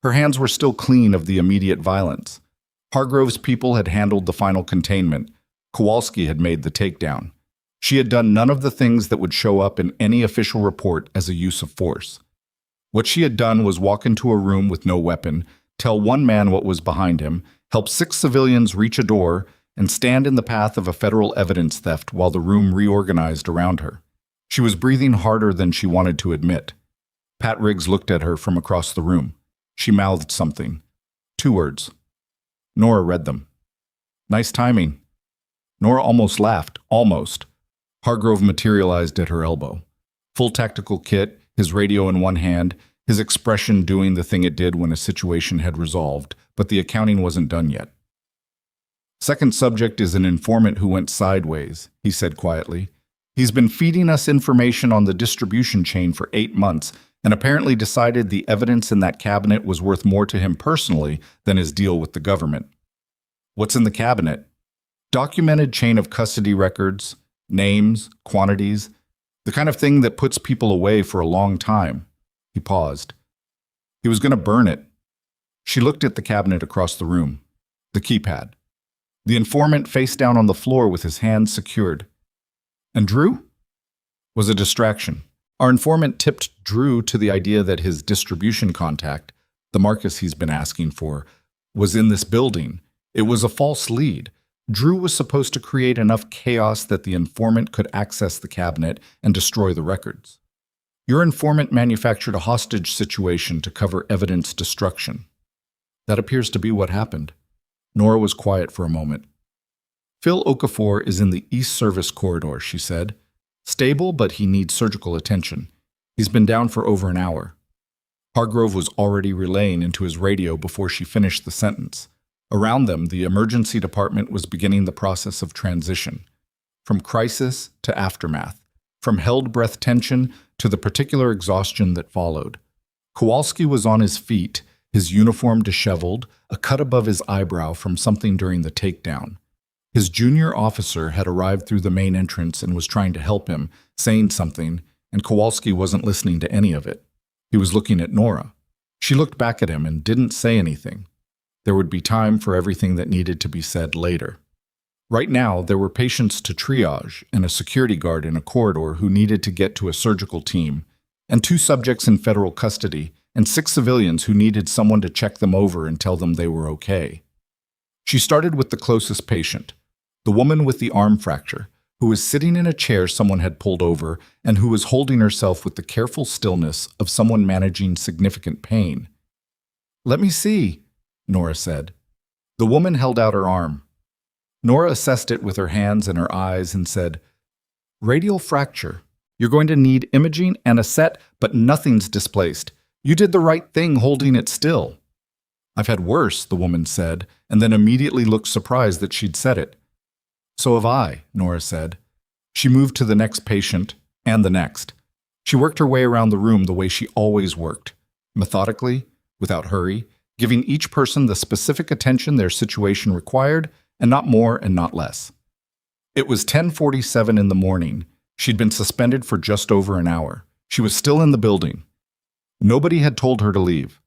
Her hands were still clean of the immediate violence. Hargrove's people had handled the final containment. Kowalski had made the takedown. She had done none of the things that would show up in any official report as a use of force. What she had done was walk into a room with no weapon, tell one man what was behind him, help 6 civilians reach a door, and stand in the path of a federal evidence theft while the room reorganized around her. She was breathing harder than she wanted to admit. Pat Riggs looked at her from across the room. She mouthed something. 2 words. Nora read them. "Nice timing." Nora almost laughed. Almost. Hargrove materialized at her elbow. Full tactical kit, his radio in one hand, his expression doing the thing it did when a situation had resolved, but the accounting wasn't done yet. "Second subject is an informant who went sideways," he said quietly. "He's been feeding us information on the distribution chain for 8 months and apparently decided the evidence in that cabinet was worth more to him personally than his deal with the government." "What's in the cabinet?" "Documented chain of custody records, names, quantities, the kind of thing that puts people away for a long time." He paused. "He was going to burn it." She looked at the cabinet across the room. The keypad. The informant face down on the floor with his hands secured. "And Drew?" Was a distraction. Our informant tipped Drew to the idea that his distribution contact, the Marcus he's been asking for, was in this building. It was a false lead. Drew was supposed to create enough chaos that the informant could access the cabinet and destroy the records. Your informant manufactured a hostage situation to cover evidence destruction. That appears to be what happened. Nora was quiet for a moment. Phil Okafor is in the East Service corridor, she said. Stable, but he needs surgical attention. He's been down for over an hour. Hargrove was already relaying into his radio before she finished the sentence. Around them, the emergency department was beginning the process of transition. From crisis to aftermath. From held breath tension to the particular exhaustion that followed. Kowalski was on his feet, his uniform disheveled, a cut above his eyebrow from something during the takedown. His junior officer had arrived through the main entrance and was trying to help him, saying something, and Kowalski wasn't listening to any of it. He was looking at Nora. She looked back at him and didn't say anything. There would be time for everything that needed to be said later. Right now, there were patients to triage and a security guard in a corridor who needed to get to a surgical team, and 2 subjects in federal custody, and 6 civilians who needed someone to check them over and tell them they were okay. She started with the closest patient, the woman with the arm fracture, who was sitting in a chair someone had pulled over and who was holding herself with the careful stillness of someone managing significant pain. "Let me see," Nora said. The woman held out her arm. Nora assessed it with her hands and her eyes and said, "Radial fracture. You're going to need imaging and a set, but nothing's displaced. You did the right thing holding it still." "I've had worse," the woman said, and then immediately looked surprised that she'd said it. "So have I," Nora said. She moved to the next patient, and the next. She worked her way around the room the way she always worked, methodically, without hurry, giving each person the specific attention their situation required, and not more and not less. It was 10:47 in the morning. She'd been suspended for just over an hour. She was still in the building. Nobody had told her to leave.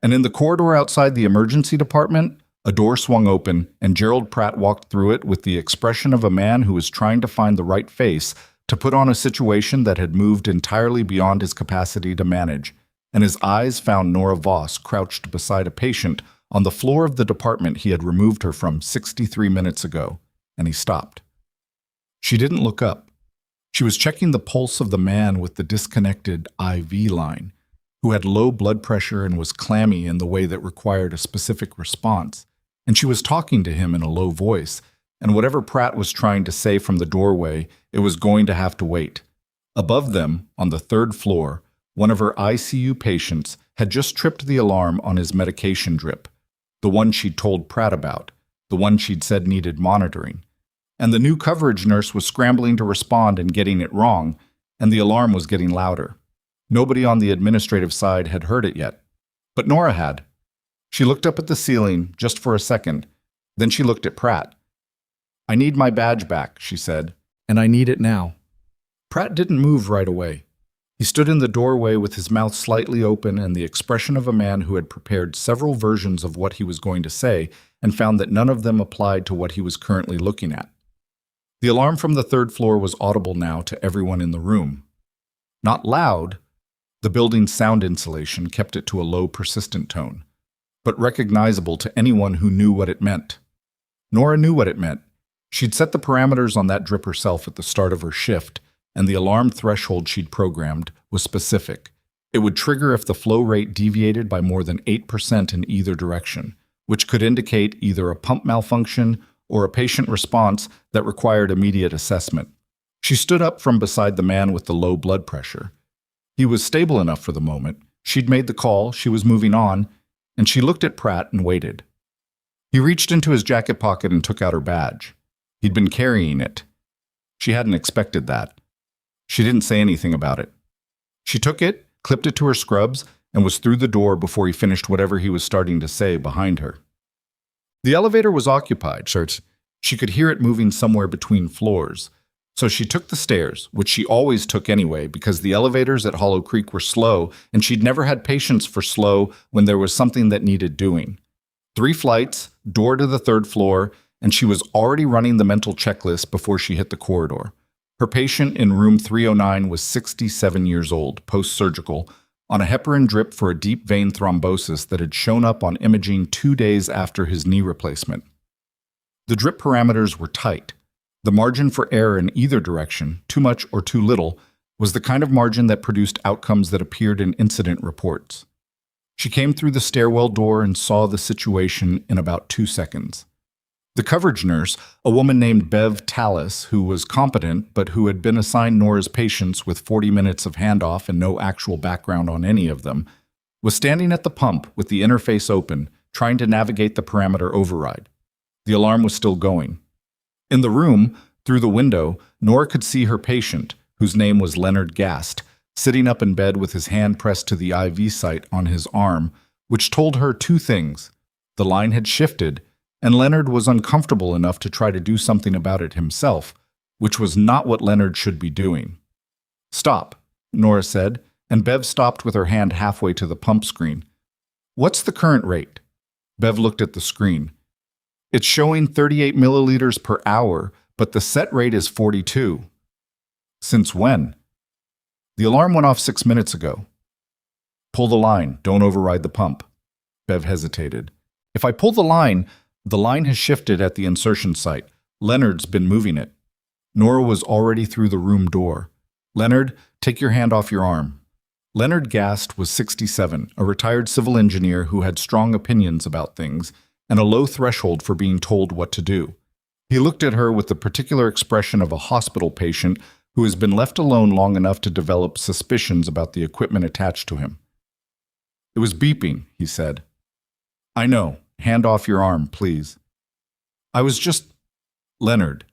And in the corridor outside the emergency department, a door swung open, and Gerald Pratt walked through it with the expression of a man who was trying to find the right face to put on a situation that had moved entirely beyond his capacity to manage, and his eyes found Nora Voss crouched beside a patient on the floor of the department he had removed her from 63 minutes ago, and he stopped. She didn't look up. She was checking the pulse of the man with the disconnected IV line, who had low blood pressure and was clammy in the way that required a specific response, and she was talking to him in a low voice, and whatever Pratt was trying to say from the doorway, it was going to have to wait. Above them, on the 3rd floor, one of her ICU patients had just tripped the alarm on his medication drip, the one she'd told Pratt about, the one she'd said needed monitoring. And the new coverage nurse was scrambling to respond and getting it wrong, and the alarm was getting louder. Nobody on the administrative side had heard it yet, but Nora had. She looked up at the ceiling just for a second, then she looked at Pratt. "I need my badge back," she said, "and I need it now." Pratt didn't move right away. He stood in the doorway with his mouth slightly open and the expression of a man who had prepared several versions of what he was going to say and found that none of them applied to what he was currently looking at. The alarm from the 3rd floor was audible now to everyone in the room. Not loud. The building's sound insulation kept it to a low, persistent tone, but recognizable to anyone who knew what it meant. Nora knew what it meant. She'd set the parameters on that drip herself at the start of her shift, and the alarm threshold she'd programmed was specific. It would trigger if the flow rate deviated by more than 8% in either direction, which could indicate either a pump malfunction or a patient response that required immediate assessment. She stood up from beside the man with the low blood pressure. He was stable enough for the moment. She'd made the call, she was moving on, and she looked at Pratt and waited. He reached into his jacket pocket and took out her badge. He'd been carrying it. She hadn't expected that. She didn't say anything about it. She took it, clipped it to her scrubs, and was through the door before he finished whatever he was starting to say behind her. The elevator was occupied, she could hear it moving somewhere between floors. So she took the stairs, which she always took anyway because the elevators at Hollow Creek were slow and she'd never had patience for slow when there was something that needed doing. 3 flights, door to the 3rd floor, and she was already running the mental checklist before she hit the corridor. Her patient in room 309 was 67 years old, post-surgical, on a heparin drip for a deep vein thrombosis that had shown up on imaging 2 days after his knee replacement. The drip parameters were tight. The margin for error in either direction, too much or too little, was the kind of margin that produced outcomes that appeared in incident reports. She came through the stairwell door and saw the situation in about 2 seconds. The coverage nurse, a woman named Bev Tallis, who was competent but who had been assigned Nora's patients with 40 minutes of handoff and no actual background on any of them, was standing at the pump with the interface open, trying to navigate the parameter override. The alarm was still going. In the room, through the window, Nora could see her patient, whose name was Leonard Gast, sitting up in bed with his hand pressed to the IV site on his arm, which told her 2 things. The line had shifted, and Leonard was uncomfortable enough to try to do something about it himself, which was not what Leonard should be doing. "Stop," Nora said, and Bev stopped with her hand halfway to the pump screen. "What's the current rate?" Bev looked at the screen. "It's showing 38 milliliters per hour, but the set rate is 42. "Since when?" "The alarm went off 6 minutes ago." "Pull the line. Don't override the pump." Bev hesitated. "If I pull the line has shifted at the insertion site. Leonard's been moving it." Nora was already through the room door. "Leonard, take your hand off your arm." Leonard Gast was 67, a retired civil engineer who had strong opinions about things and a low threshold for being told what to do. He looked at her with the particular expression of a hospital patient who has been left alone long enough to develop suspicions about the equipment attached to him. "It was beeping," he said. "I know. Hand off your arm, please." "I was just—" "Leonard."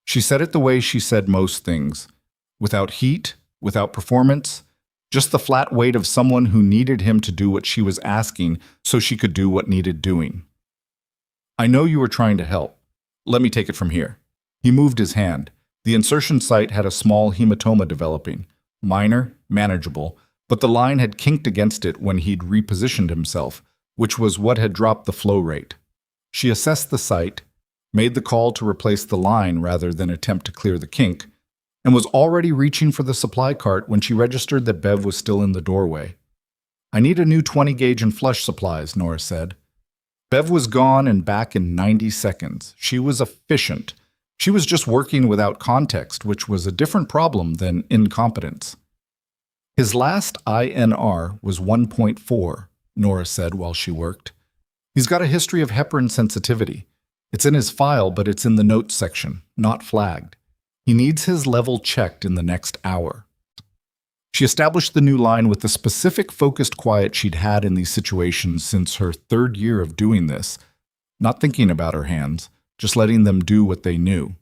She said it the way she said most things, without heat, without performance, just the flat weight of someone who needed him to do what she was asking so she could do what needed doing. "I know you were trying to help. Let me take it from here." He moved his hand. The insertion site had a small hematoma developing, minor, manageable, but the line had kinked against it when he'd repositioned himself, which was what had dropped the flow rate. She assessed the site, made the call to replace the line rather than attempt to clear the kink, and was already reaching for the supply cart when she registered that Bev was still in the doorway. "I need a new 20-gauge and flush supplies," Nora said. Bev was gone and back in 90 seconds. She was efficient. She was just working without context, which was a different problem than incompetence. "His last INR was 1.4, Nora said while she worked. "He's got a history of heparin sensitivity. It's in his file, but it's in the notes section, not flagged. He needs his level checked in the next hour." She established the new line with the specific focused quiet she'd had in these situations since her 3rd year of doing this, not thinking about her hands, just letting them do what they knew.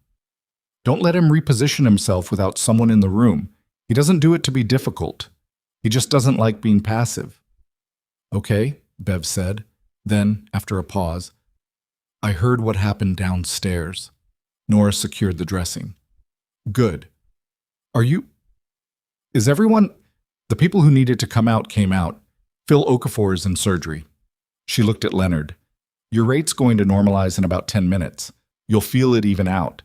Don't let him reposition himself without someone in the room. He doesn't do it to be difficult. He just doesn't like being passive. "Okay," Bev said. Then, after a pause, "I heard what happened downstairs." Nora secured the dressing. "Good. Is everyone—" "The people who needed to come out came out. Phil Okafor is in surgery." She looked at Leonard. "Your rate's going to normalize in about 10 minutes. You'll feel it even out.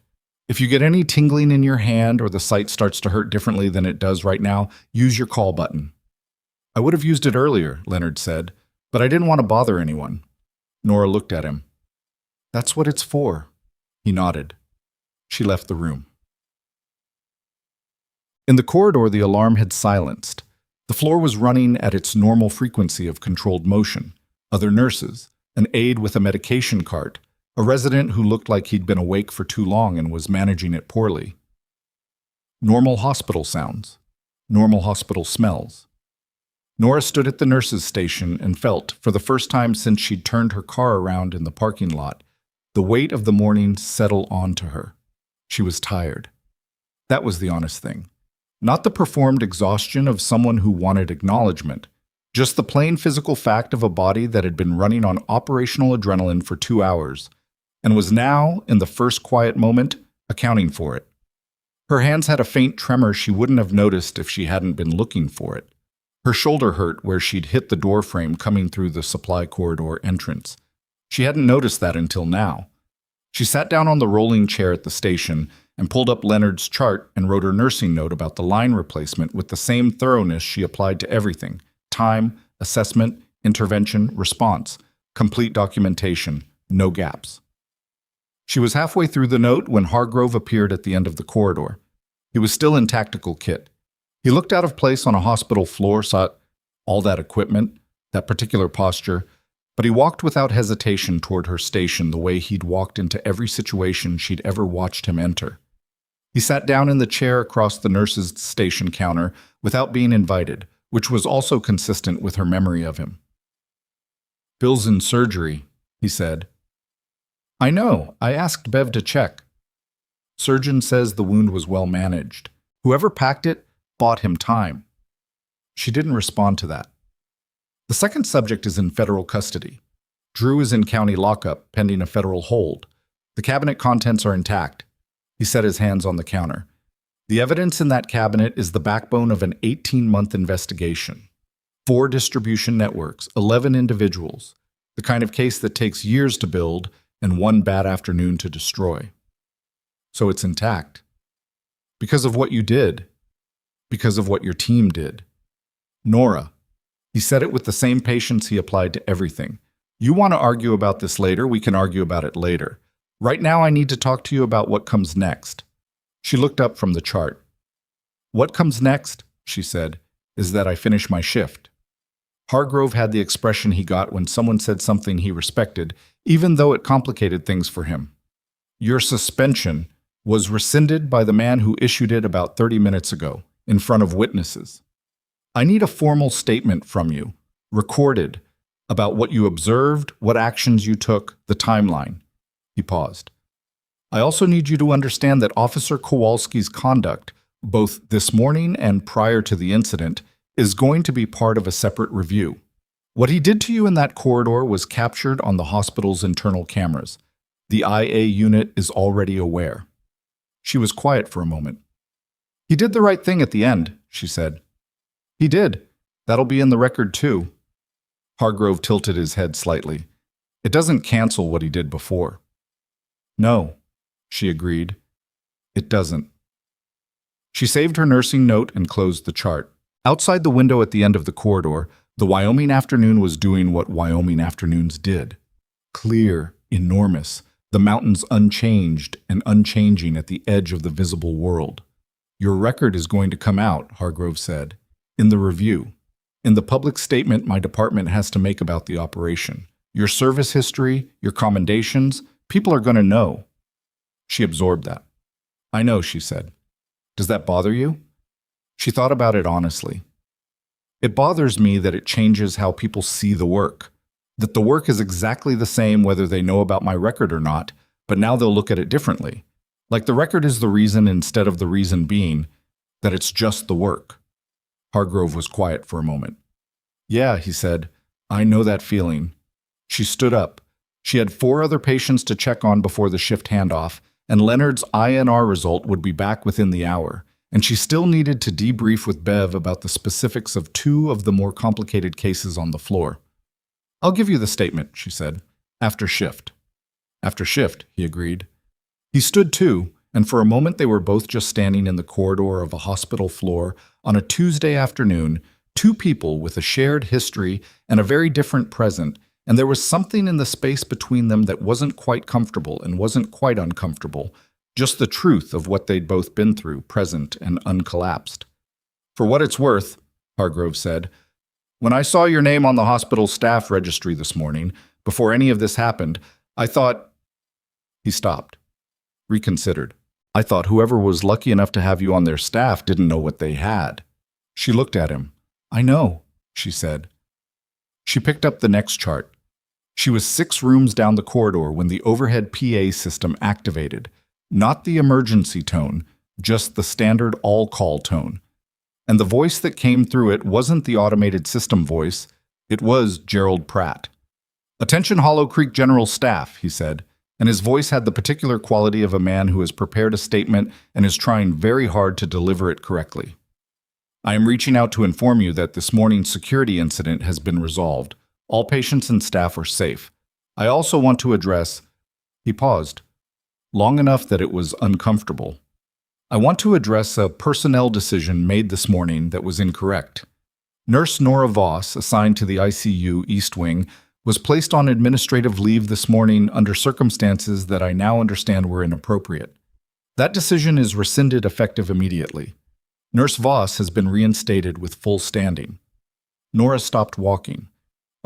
If you get any tingling in your hand or the site starts to hurt differently than it does right now, use your call button." "I would have used it earlier," Leonard said, "but I didn't want to bother anyone." Nora looked at him. "That's what it's for." He nodded. She left the room. In the corridor, the alarm had silenced. The floor was running at its normal frequency of controlled motion. Other nurses, an aide with a medication cart, a resident who looked like he'd been awake for too long and was managing it poorly. Normal hospital sounds. Normal hospital smells. Nora stood at the nurses' station and felt, for the first time since she'd turned her car around in the parking lot, the weight of the morning settle onto her. She was tired. That was the honest thing. Not the performed exhaustion of someone who wanted acknowledgement, just the plain physical fact of a body that had been running on operational adrenaline for 2 hours and was now, in the first quiet moment, accounting for it. Her hands had a faint tremor she wouldn't have noticed if she hadn't been looking for it. Her shoulder hurt where she'd hit the door frame coming through the supply corridor entrance. She hadn't noticed that until now. She sat down on the rolling chair at the station and pulled up Leonard's chart and wrote her nursing note about the line replacement with the same thoroughness she applied to everything: time, assessment, intervention, response, complete documentation, no gaps. She was halfway through the note when Hargrove appeared at the end of the corridor. He was still in tactical kit. He looked out of place on a hospital floor, saw all that equipment, that particular posture, but he walked without hesitation toward her station the way he'd walked into every situation she'd ever watched him enter. He sat down in the chair across the nurse's station counter without being invited, which was also consistent with her memory of him. "Bill's in surgery," he said. "I know. I asked Bev to check. Surgeon says the wound was well managed. Whoever packed it bought him time." She didn't respond to that. The second subject is in federal custody. Drew is in county lockup, pending a federal hold. The cabinet contents are intact. He set his hands on the counter. The evidence in that cabinet is the backbone of an 18-month investigation. 4 distribution networks, 11 individuals, the kind of case that takes years to build and one bad afternoon to destroy. So it's intact. Because of what you did. Because of what your team did. Nora. He said it with the same patience he applied to everything. "You want to argue about this later, we can argue about it later. Right now I need to talk to you about what comes next." She looked up from the chart. "What comes next," she said, "is that I finish my shift." Hargrove had the expression he got when someone said something he respected, even though it complicated things for him. "Your suspension was rescinded by the man who issued it about 30 minutes ago, in front of witnesses. I need a formal statement from you, recorded, about what you observed, what actions you took, the timeline." He paused. "I also need you to understand that Officer Kowalski's conduct, both this morning and prior to the incident, is going to be part of a separate review. What he did to you in that corridor was captured on the hospital's internal cameras. The IA unit is already aware." She was quiet for a moment. "He did the right thing at the end," she said. "He did. That'll be in the record too." Hargrove tilted his head slightly. "It doesn't cancel what he did before." "No," she agreed. "It doesn't." She saved her nursing note and closed the chart. Outside the window at the end of the corridor, the Wyoming afternoon was doing what Wyoming afternoons did. Clear, enormous, the mountains unchanged and unchanging at the edge of the visible world. "Your record is going to come out," Hargrove said, "in the review, in the public statement my department has to make about the operation. Your service history, your commendations, people are going to know." She absorbed that. "I know," she said. "Does that bother you?" She thought about it honestly. "It bothers me that it changes how people see the work. That the work is exactly the same whether they know about my record or not, but now they'll look at it differently. Like the record is the reason instead of the reason being that it's just the work." Hargrove was quiet for a moment. "Yeah," he said, "I know that feeling." She stood up. She had 4 other patients to check on before the shift handoff, and Leonard's INR result would be back within the hour, and she still needed to debrief with Bev about the specifics of 2 of the more complicated cases on the floor. "I'll give you the statement," she said, "after shift." "After shift," he agreed. He stood too, and for a moment they were both just standing in the corridor of a hospital floor on a Tuesday afternoon, 2 people with a shared history and a very different present, and there was something in the space between them that wasn't quite comfortable and wasn't quite uncomfortable, just the truth of what they'd both been through, present and uncollapsed. "For what it's worth," Hargrove said, "when I saw your name on the hospital staff registry this morning, before any of this happened, I thought—" He stopped, reconsidered. "I thought whoever was lucky enough to have you on their staff didn't know what they had." She looked at him. "I know," she said. She picked up the next chart. She was 6 rooms down the corridor when the overhead PA system activated. Not the emergency tone, just the standard all-call tone. And the voice that came through it wasn't the automated system voice, it was Gerald Pratt. "Attention Hollow Creek General Staff," he said, and his voice had the particular quality of a man who has prepared a statement and is trying very hard to deliver it correctly. "I am reaching out to inform you that this morning's security incident has been resolved. All patients and staff are safe. I also want to address—" He paused, long enough that it was uncomfortable. "I want to address a personnel decision made this morning that was incorrect. Nurse Nora Voss, assigned to the ICU East Wing, was placed on administrative leave this morning under circumstances that I now understand were inappropriate. That decision is rescinded effective immediately. Nurse Voss has been reinstated with full standing. Nora stopped walking.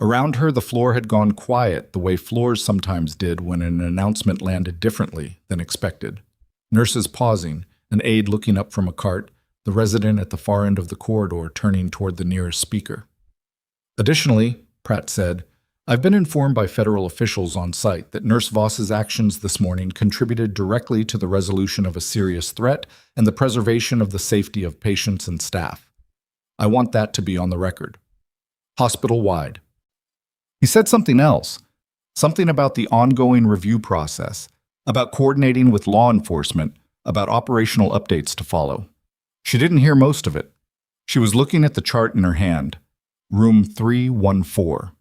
Around her, the floor had gone quiet the way floors sometimes did when an announcement landed differently than expected. Nurses pausing, an aide looking up from a cart, the resident at the far end of the corridor turning toward the nearest speaker. Additionally, Pratt said, I've been informed by federal officials on site that Nurse Voss's actions this morning contributed directly to the resolution of a serious threat and the preservation of the safety of patients and staff. I want that to be on the record. Hospital-wide. He said something else, something about the ongoing review process, about coordinating with law enforcement, about operational updates to follow. She didn't hear most of it. She was looking at the chart in her hand. Room 314.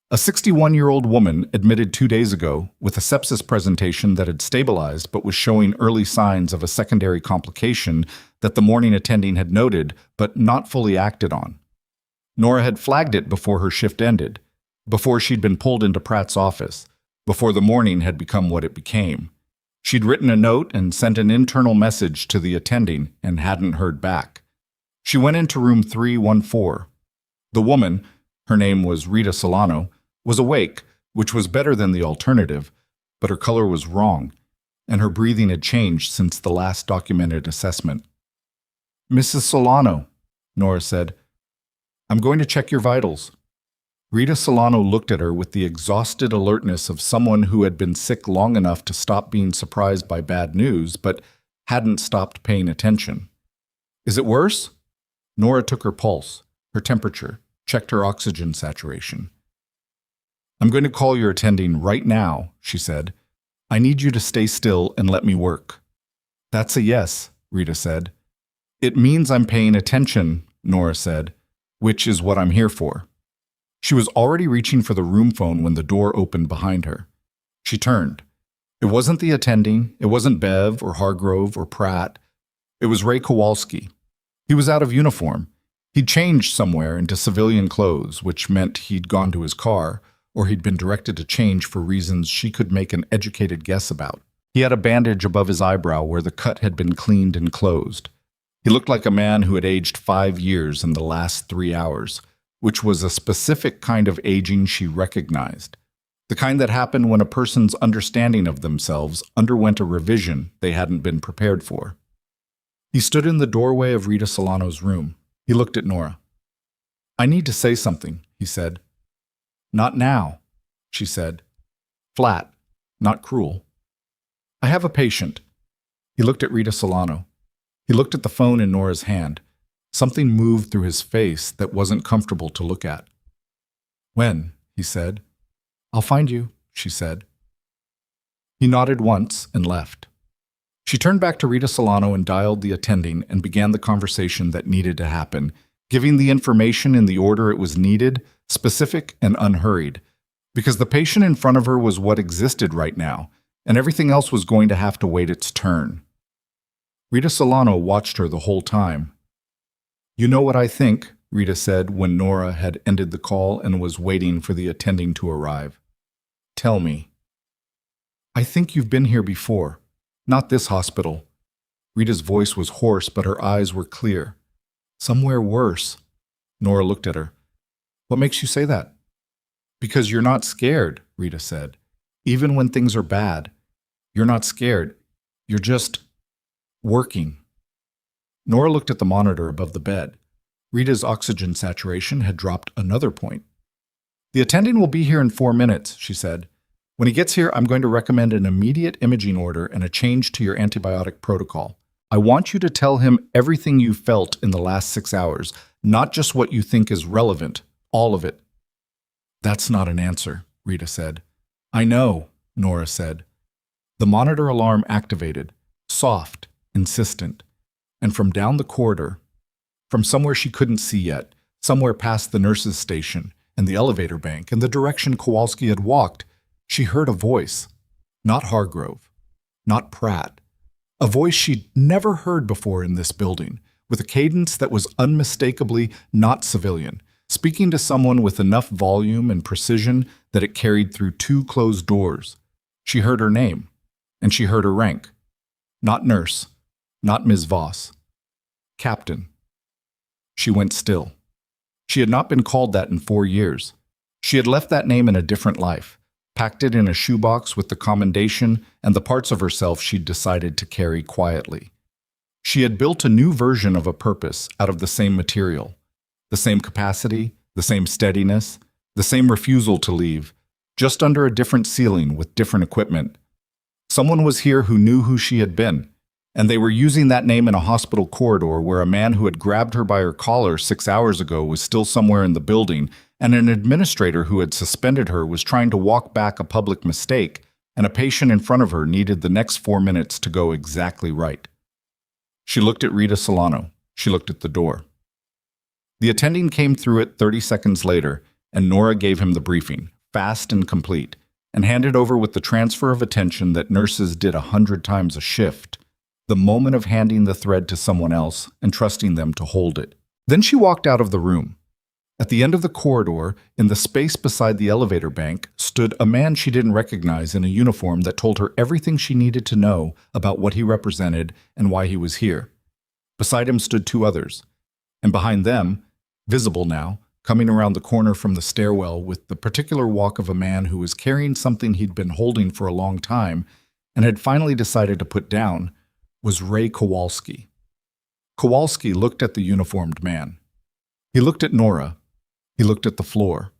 A 61-year-old woman admitted 2 days ago with a sepsis presentation that had stabilized but was showing early signs of a secondary complication that the morning attending had noted but not fully acted on. Nora had flagged it before her shift ended, before she'd been pulled into Pratt's office, before the morning had become what it became. She'd written a note and sent an internal message to the attending and hadn't heard back. She went into room 314. The woman, her name was Rita Solano, was awake, which was better than the alternative, but her color was wrong, and her breathing had changed since the last documented assessment. Mrs. Solano, Nora said, I'm going to check your vitals. Rita Solano looked at her with the exhausted alertness of someone who had been sick long enough to stop being surprised by bad news, but hadn't stopped paying attention. Is it worse? Nora took her pulse, her temperature, checked her oxygen saturation. I'm going to call your attending right now, she said. I need you to stay still and let me work. That's a yes, Rita said. It means I'm paying attention, Nora said, which is what I'm here for. She was already reaching for the room phone when the door opened behind her. She turned. It wasn't the attending, it wasn't Bev or Hargrove or Pratt. It was Ray Kowalski. He was out of uniform. He'd changed somewhere into civilian clothes, which meant he'd gone to his car, or he'd been directed to change for reasons she could make an educated guess about. He had a bandage above his eyebrow where the cut had been cleaned and closed. He looked like a man who had aged 5 years in the last 3 hours, which was a specific kind of aging she recognized, the kind that happened when a person's understanding of themselves underwent a revision they hadn't been prepared for. He stood in the doorway of Rita Solano's room. He looked at Nora. I need to say something, he said. Not now, she said. Flat, not cruel. I have a patient. He looked at Rita Solano. He looked at the phone in Nora's hand. Something moved through his face that wasn't comfortable to look at. When? He said. I'll find you, she said. He nodded once and left. She turned back to Rita Solano and dialed the attending and began the conversation that needed to happen, giving the information in the order it was needed, specific and unhurried, because the patient in front of her was what existed right now, and everything else was going to have to wait its turn. Rita Solano watched her the whole time. You know what I think, Rita said when Nora had ended the call and was waiting for the attending to arrive. Tell me. I think you've been here before. Not this hospital. Rita's voice was hoarse, but her eyes were clear. Somewhere worse. Nora looked at her. What makes you say that? Because you're not scared, Rita said. Even when things are bad. You're not scared. You're just working. Nora looked at the monitor above the bed. Rita's oxygen saturation had dropped another point. The attending will be here in 4 minutes, she said. When he gets here, I'm going to recommend an immediate imaging order and a change to your antibiotic protocol. I want you to tell him everything you felt in the last 6 hours, not just what you think is relevant, all of it. That's not an answer, Rita said. I know, Nora said. The monitor alarm activated, soft, insistent, and from down the corridor, from somewhere she couldn't see yet, somewhere past the nurse's station and the elevator bank and the direction Kowalski had walked, she heard a voice. Not Hargrove, not Pratt. A voice she'd never heard before in this building, with a cadence that was unmistakably not civilian, speaking to someone with enough volume and precision that it carried through two closed doors. She heard her name, and she heard her rank. Not nurse, not Ms. Voss. Captain. She went still. She had not been called that in 4 years. She had left that name in a different life, packed it in a shoebox with the commendation and the parts of herself she'd decided to carry quietly. She had built a new version of a purpose out of the same material, the same capacity, the same steadiness, the same refusal to leave, just under a different ceiling with different equipment. Someone was here who knew who she had been, and they were using that name in a hospital corridor where a man who had grabbed her by her collar 6 hours ago was still somewhere in the building, and an administrator who had suspended her was trying to walk back a public mistake, and a patient in front of her needed the next 4 minutes to go exactly right. She looked at Rita Solano. She looked at the door. The attending came through it 30 seconds later, and Nora gave him the briefing, fast and complete, and handed over with the transfer of attention that nurses did 100 times a shift, the moment of handing the thread to someone else and trusting them to hold it. Then she walked out of the room. At the end of the corridor, in the space beside the elevator bank, stood a man she didn't recognize in a uniform that told her everything she needed to know about what he represented and why he was here. Beside him stood 2 others, and behind them, visible now, coming around the corner from the stairwell with the particular walk of a man who was carrying something he'd been holding for a long time and had finally decided to put down, was Ray Kowalski. Kowalski looked at the uniformed man. He looked at Nora. He looked at the floor.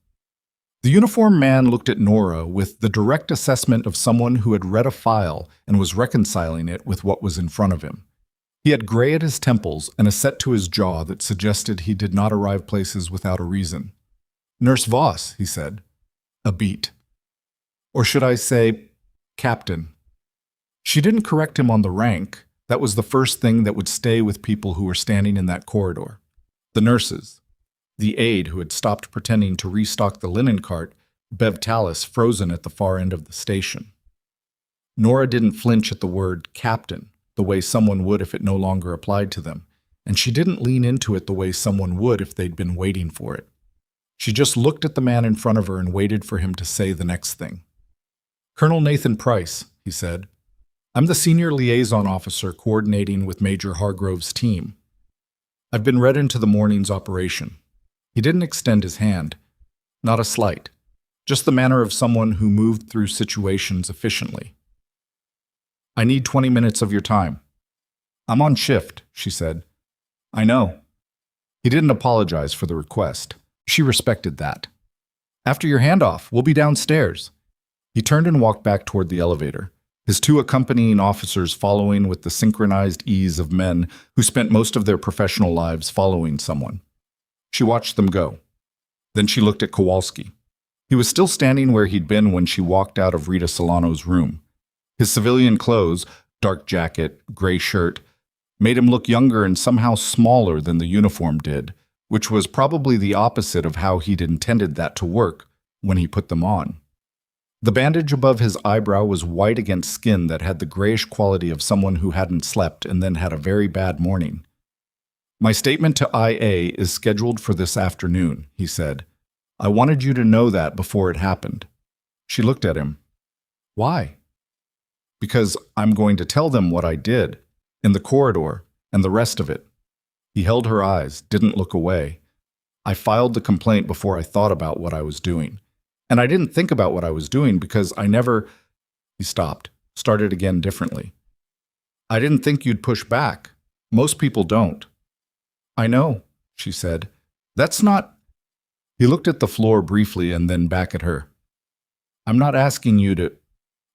The uniformed man looked at Nora with the direct assessment of someone who had read a file and was reconciling it with what was in front of him. He had gray at his temples and a set to his jaw that suggested he did not arrive places without a reason. "Nurse Voss," he said. A beat. Or should I say, Captain. She didn't correct him on the rank. That was the first thing that would stay with people who were standing in that corridor. The nurses. The aide who had stopped pretending to restock the linen cart, Bev Tallis frozen at the far end of the station. Nora didn't flinch at the word captain, the way someone would if it no longer applied to them, and she didn't lean into it the way someone would if they'd been waiting for it. She just looked at the man in front of her and waited for him to say the next thing. "Colonel Nathan Price," he said. "I'm the senior liaison officer coordinating with Major Hargrove's team. I've been read into the morning's operation." He didn't extend his hand. Not a slight. Just the manner of someone who moved through situations efficiently. "I need 20 minutes of your time." "I'm on shift," she said. "I know." He didn't apologize for the request. She respected that. "After your handoff, we'll be downstairs." He turned and walked back toward the elevator, his 2 accompanying officers following with the synchronized ease of men who spent most of their professional lives following someone. She watched them go. Then she looked at Kowalski. He was still standing where he'd been when she walked out of Rita Solano's room. His civilian clothes, dark jacket, gray shirt, made him look younger and somehow smaller than the uniform did, which was probably the opposite of how he'd intended that to work when he put them on. The bandage above his eyebrow was white against skin that had the grayish quality of someone who hadn't slept and then had a very bad morning. "My statement to IA is scheduled for this afternoon," he said. "I wanted you to know that before it happened." She looked at him. "Why?" "Because I'm going to tell them what I did, in the corridor, and the rest of it." He held her eyes, didn't look away. "I filed the complaint before I thought about what I was doing. And I didn't think about what I was doing because I never—" He stopped, started again differently. "I didn't think you'd push back. Most people don't." "I know," she said. "That's not—" He looked at the floor briefly and then back at her. "I'm not asking you to—"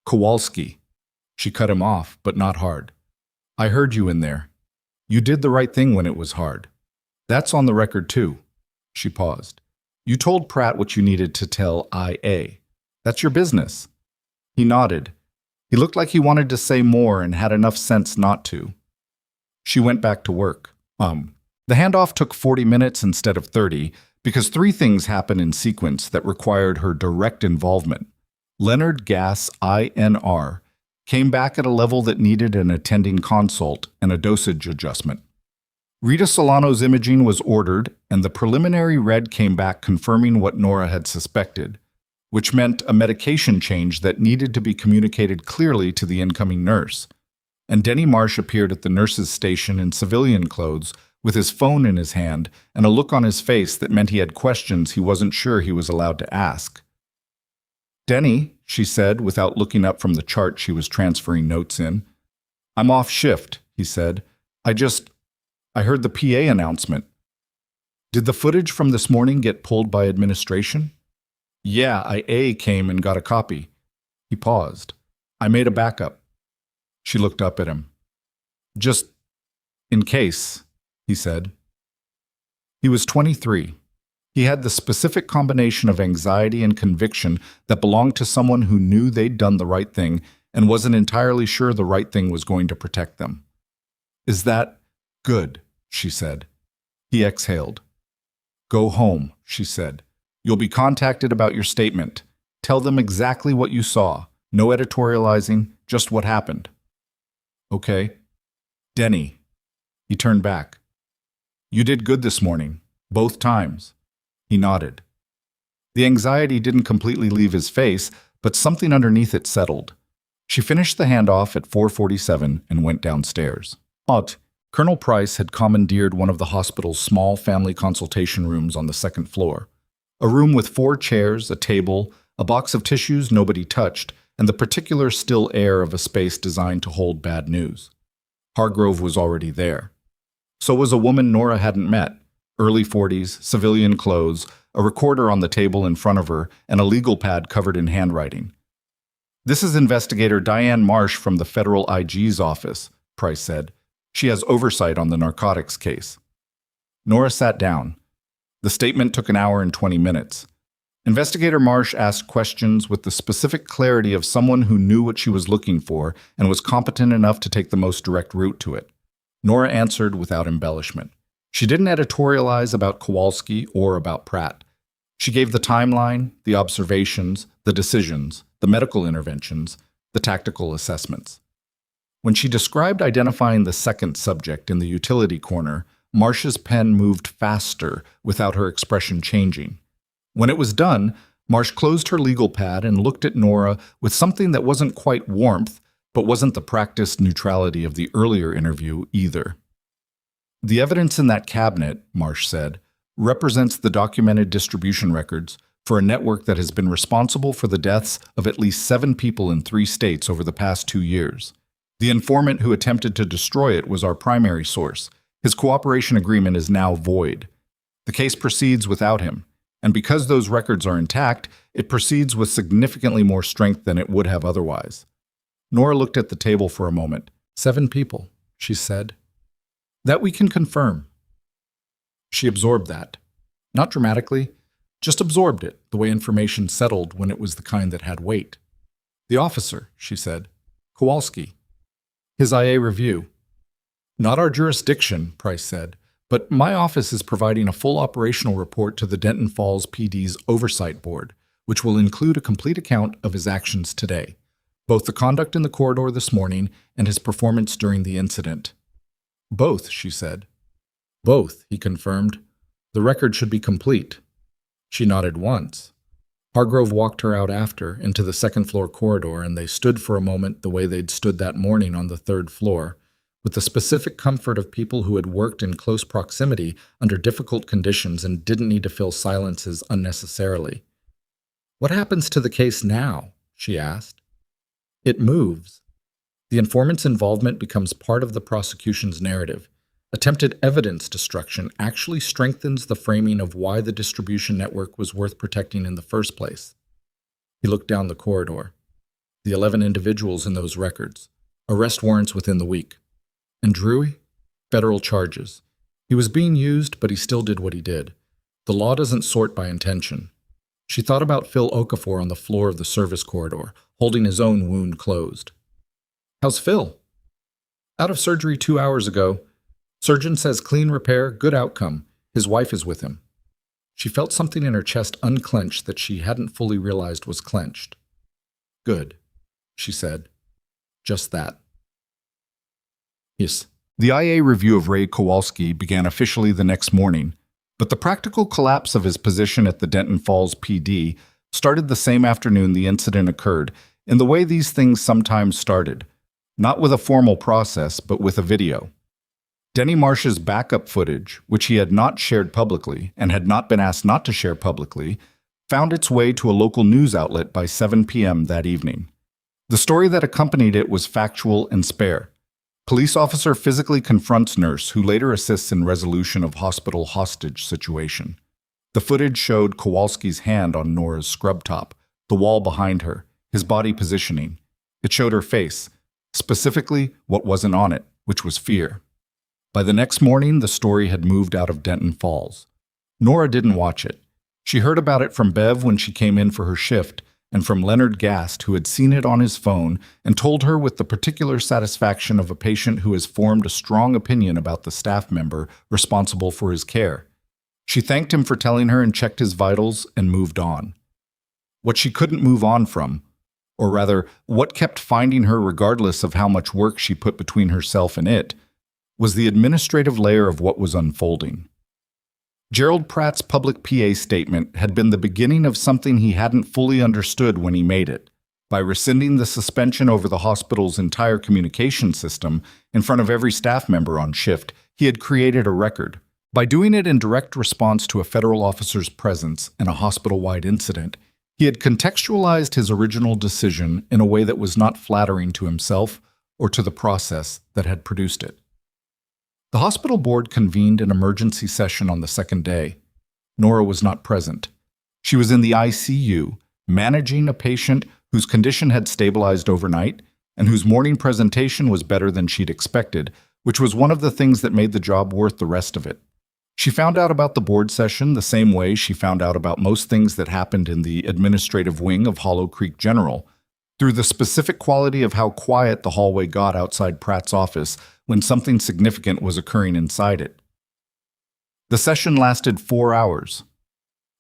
"Kowalski." She cut him off, but not hard. "I heard you in there. You did the right thing when it was hard. That's on the record too." She paused. "You told Pratt what you needed to tell IA. That's your business." He nodded. He looked like he wanted to say more and had enough sense not to. She went back to work. The handoff took 40 minutes instead of 30 because 3 things happened in sequence that required her direct involvement. Leonard Gas, INR, came back at a level that needed an attending consult and a dosage adjustment. Rita Solano's imaging was ordered, and the preliminary read came back confirming what Nora had suspected, which meant a medication change that needed to be communicated clearly to the incoming nurse. And Denny Marsh appeared at the nurse's station in civilian clothes, with his phone in his hand and a look on his face that meant he had questions he wasn't sure he was allowed to ask. "Denny," she said, without looking up from the chart she was transferring notes in. "I'm off shift," he said. I heard the PA announcement." "Did the footage from this morning get pulled by administration?" "Yeah, IA came and got a copy." He paused. "I made a backup." She looked up at him. "Just in case," he said. He was 23. He had the specific combination of anxiety and conviction that belonged to someone who knew they'd done the right thing and wasn't entirely sure the right thing was going to protect them. "Is that good?" she said. He exhaled. "Go home," she said. "You'll be contacted about your statement. Tell them exactly what you saw. No editorializing, just what happened." "Okay." "Denny." He turned back. "You did good this morning. Both times." He nodded. The anxiety didn't completely leave his face, but something underneath it settled. She finished the handoff at 4:47 and went downstairs. Colonel Price had commandeered one of the hospital's small family consultation rooms on the second floor. A room with 4 chairs, a table, a box of tissues nobody touched, and the particular still air of a space designed to hold bad news. Hargrove was already there. So was a woman Nora hadn't met, early 40s, civilian clothes, a recorder on the table in front of her, and a legal pad covered in handwriting. "This is Investigator Diane Marsh from the federal IG's office," Price said. "She has oversight on the narcotics case." Nora sat down. The statement took an hour and 20 minutes. Investigator Marsh asked questions with the specific clarity of someone who knew what she was looking for and was competent enough to take the most direct route to it. Nora answered without embellishment. She didn't editorialize about Kowalski or about Pratt. She gave the timeline, the observations, the decisions, the medical interventions, the tactical assessments. When she described identifying the second subject in the utility corner, Marsh's pen moved faster without her expression changing. When it was done, Marsh closed her legal pad and looked at Nora with something that wasn't quite warmth, but wasn't the practiced neutrality of the earlier interview either. "The evidence in that cabinet," Marsh said, "represents the documented distribution records for a network that has been responsible for the deaths of at least 7 people in 3 states over the past 2 years. The informant who attempted to destroy it was our primary source. His cooperation agreement is now void. The case proceeds without him, and because those records are intact, it proceeds with significantly more strength than it would have otherwise." Nora looked at the table for a moment. 7 people, she said. "That we can confirm." She absorbed that. Not dramatically, just absorbed it, the way information settled when it was the kind that had weight. "The officer," she said. "Kowalski. His IA review." "Not our jurisdiction," Price said, "but my office is providing a full operational report to the Denton Falls PD's Oversight Board, which will include a complete account of his actions today, both the conduct in the corridor this morning and his performance during the incident." "Both," she said. "Both," he confirmed. "The record should be complete." She nodded once. Hargrove walked her out after, into the second-floor corridor, and they stood for a moment the way they'd stood that morning on the 3rd floor, with the specific comfort of people who had worked in close proximity under difficult conditions and didn't need to fill silences unnecessarily. "What happens to the case now?" she asked. "It moves. The informant's involvement becomes part of the prosecution's narrative. Attempted evidence destruction actually strengthens the framing of why the distribution network was worth protecting in the first place." He looked down the corridor. The 11 individuals in those records. Arrest warrants within the week. And Drewy? Federal charges. He was being used, but he still did what he did. The law doesn't sort by intention. She thought about Phil Okafor on the floor of the service corridor, holding his own wound closed. "How's Phil?" "Out of surgery 2 hours ago. Surgeon says clean repair, good outcome. His wife is with him." She felt something in her chest unclench that she hadn't fully realized was clenched. "Good," she said. "Just that." "Yes, The IA review of Ray Kowalski began officially the next morning, but the practical collapse of his position at the Denton Falls PD started the same afternoon the incident occurred, in the way these things sometimes started, not with a formal process, but with a video. Denny Marsh's backup footage, which he had not shared publicly and had not been asked not to share publicly, found its way to a local news outlet by 7 p.m. that evening. The story that accompanied it was factual and spare. Police officer physically confronts nurse who later assists in resolution of hospital hostage situation. The footage showed Kowalski's hand on Nora's scrub top, the wall behind her, his body positioning. It showed her face, specifically what wasn't on it, which was fear. By the next morning, the story had moved out of Denton Falls. Nora didn't watch it. She heard about it from Bev when she came in for her shift, and from Leonard Gast, who had seen it on his phone and told her with the particular satisfaction of a patient who has formed a strong opinion about the staff member responsible for his care. She thanked him for telling her and checked his vitals and moved on. What she couldn't move on from, or rather, what kept finding her regardless of how much work she put between herself and it, was the administrative layer of what was unfolding. Gerald Pratt's public PA statement had been the beginning of something he hadn't fully understood when he made it. By rescinding the suspension over the hospital's entire communication system in front of every staff member on shift, he had created a record. By doing it in direct response to a federal officer's presence in a hospital-wide incident, he had contextualized his original decision in a way that was not flattering to himself or to the process that had produced it. The hospital board convened an emergency session on the second day. Nora was not present. She was in the ICU, managing a patient whose condition had stabilized overnight and whose morning presentation was better than she'd expected, which was one of the things that made the job worth the rest of it. She found out about the board session the same way she found out about most things that happened in the administrative wing of Hollow Creek General, through the specific quality of how quiet the hallway got outside Pratt's office when something significant was occurring inside it. The session lasted 4 hours.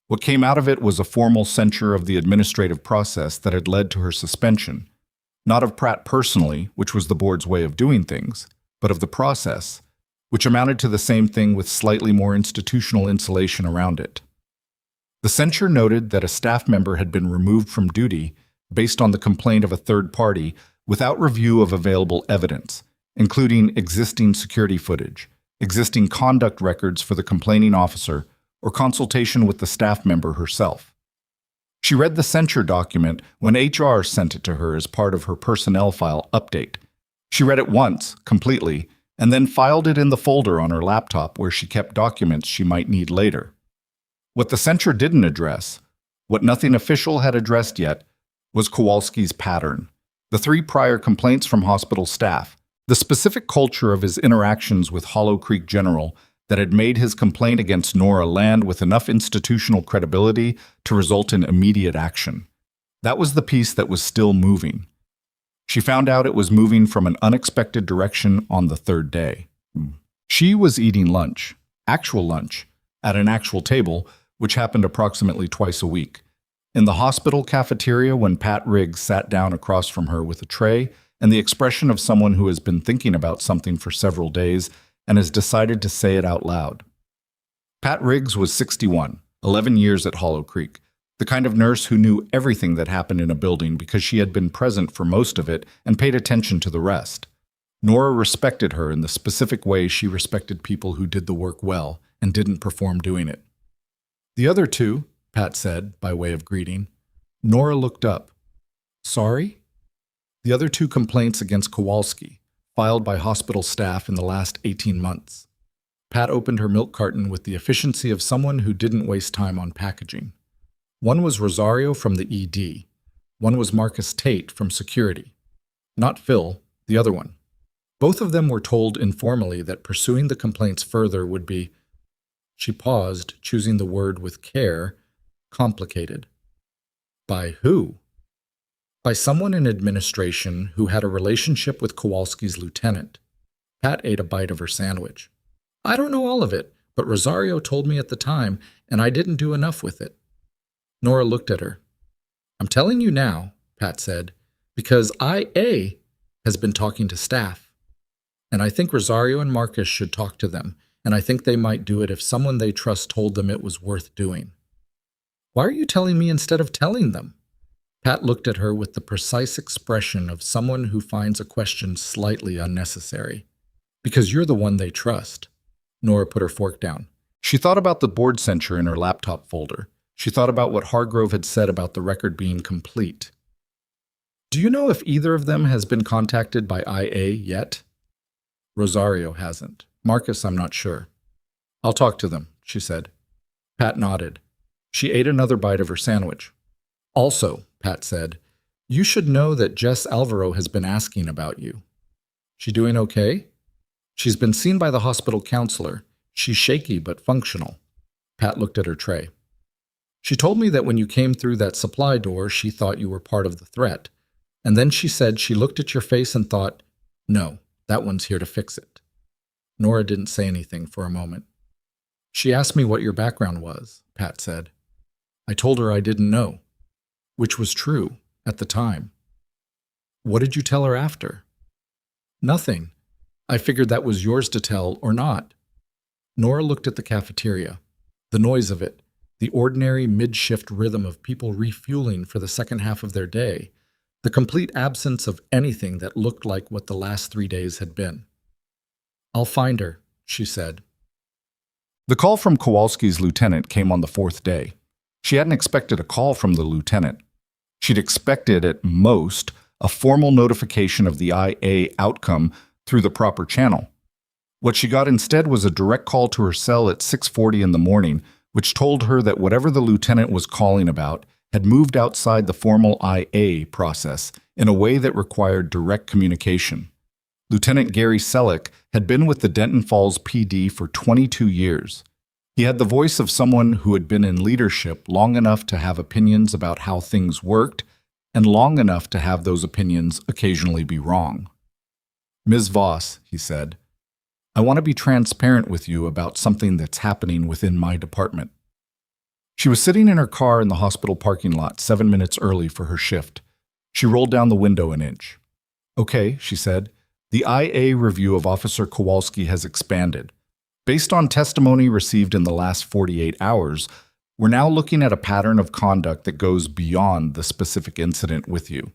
What came out of it was a formal censure of the administrative process that had led to her suspension, not of Pratt personally, which was the board's way of doing things, but of the process, which amounted to the same thing with slightly more institutional insulation around it. The censure noted that a staff member had been removed from duty based on the complaint of a third party without review of available evidence, including existing security footage, existing conduct records for the complaining officer, or consultation with the staff member herself. She read the censure document when HR sent it to her as part of her personnel file update. She read it once, completely, and then filed it in the folder on her laptop where she kept documents she might need later. What the censure didn't address, what nothing official had addressed yet, was Kowalski's pattern, the 3 prior complaints from hospital staff, the specific culture of his interactions with Hollow Creek General that had made his complaint against Nora land with enough institutional credibility to result in immediate action. That was the piece that was still moving. She found out it was moving from an unexpected direction on the 3rd day. She was eating lunch, actual lunch, at an actual table, which happened approximately twice a week. In the hospital cafeteria when Pat Riggs sat down across from her with a tray and the expression of someone who has been thinking about something for several days and has decided to say it out loud. Pat Riggs was 61, 11 years at Hollow Creek, the kind of nurse who knew everything that happened in a building because she had been present for most of it and paid attention to the rest. Nora respected her in the specific way she respected people who did the work well and didn't perform doing it. The other 2, Pat said, by way of greeting. Nora looked up. Sorry? The other 2 complaints against Kowalski, filed by hospital staff in the last 18 months. Pat opened her milk carton with the efficiency of someone who didn't waste time on packaging. One was Rosario from the ED. One was Marcus Tate from security. Not Phil, the other one. Both of them were told informally that pursuing the complaints further would be, she paused, choosing the word with care, complicated. By who? By someone in administration who had a relationship with Kowalski's lieutenant. Pat ate a bite of her sandwich. I don't know all of it, but Rosario told me at the time, and I didn't do enough with it. Nora looked at her. I'm telling you now, Pat said, because IA has been talking to staff. And I think Rosario and Marcus should talk to them, and I think they might do it if someone they trust told them it was worth doing. Why are you telling me instead of telling them? Pat looked at her with the precise expression of someone who finds a question slightly unnecessary. Because you're the one they trust. Nora put her fork down. She thought about the board censure in her laptop folder. She thought about what Hargrove had said about the record being complete. Do you know if either of them has been contacted by IA yet? Rosario hasn't. Marcus, I'm not sure. I'll talk to them, she said. Pat nodded. She ate another bite of her sandwich. Also, Pat said, you should know that Jess Alvaro has been asking about you. She doing okay? She's been seen by the hospital counselor. She's shaky but functional. Pat looked at her tray. She told me that when you came through that supply door, she thought you were part of the threat. And then she said she looked at your face and thought, no, that one's here to fix it. Nora didn't say anything for a moment. She asked me what your background was, Pat said. I told her I didn't know, which was true at the time. What did you tell her after? Nothing. I figured that was yours to tell or not. Nora looked at the cafeteria. The noise of it, the ordinary mid-shift rhythm of people refueling for the second half of their day, the complete absence of anything that looked like what the last 3 days had been. I'll find her, she said. The call from Kowalski's lieutenant came on the 4th day. She hadn't expected a call from the lieutenant. She'd expected, at most, a formal notification of the IA outcome through the proper channel. What she got instead was a direct call to her cell at 6:40 in the morning, which told her that whatever the lieutenant was calling about had moved outside the formal IA process in a way that required direct communication. Lieutenant Gary Selleck had been with the Denton Falls PD for 22 years. He had the voice of someone who had been in leadership long enough to have opinions about how things worked and long enough to have those opinions occasionally be wrong. Ms. Voss, he said, I want to be transparent with you about something that's happening within my department. She was sitting in her car in the hospital parking lot 7 minutes early for her shift. She rolled down the window an inch. Okay, she said, the IA review of Officer Kowalski has expanded. Based on testimony received in the last 48 hours, we're now looking at a pattern of conduct that goes beyond the specific incident with you.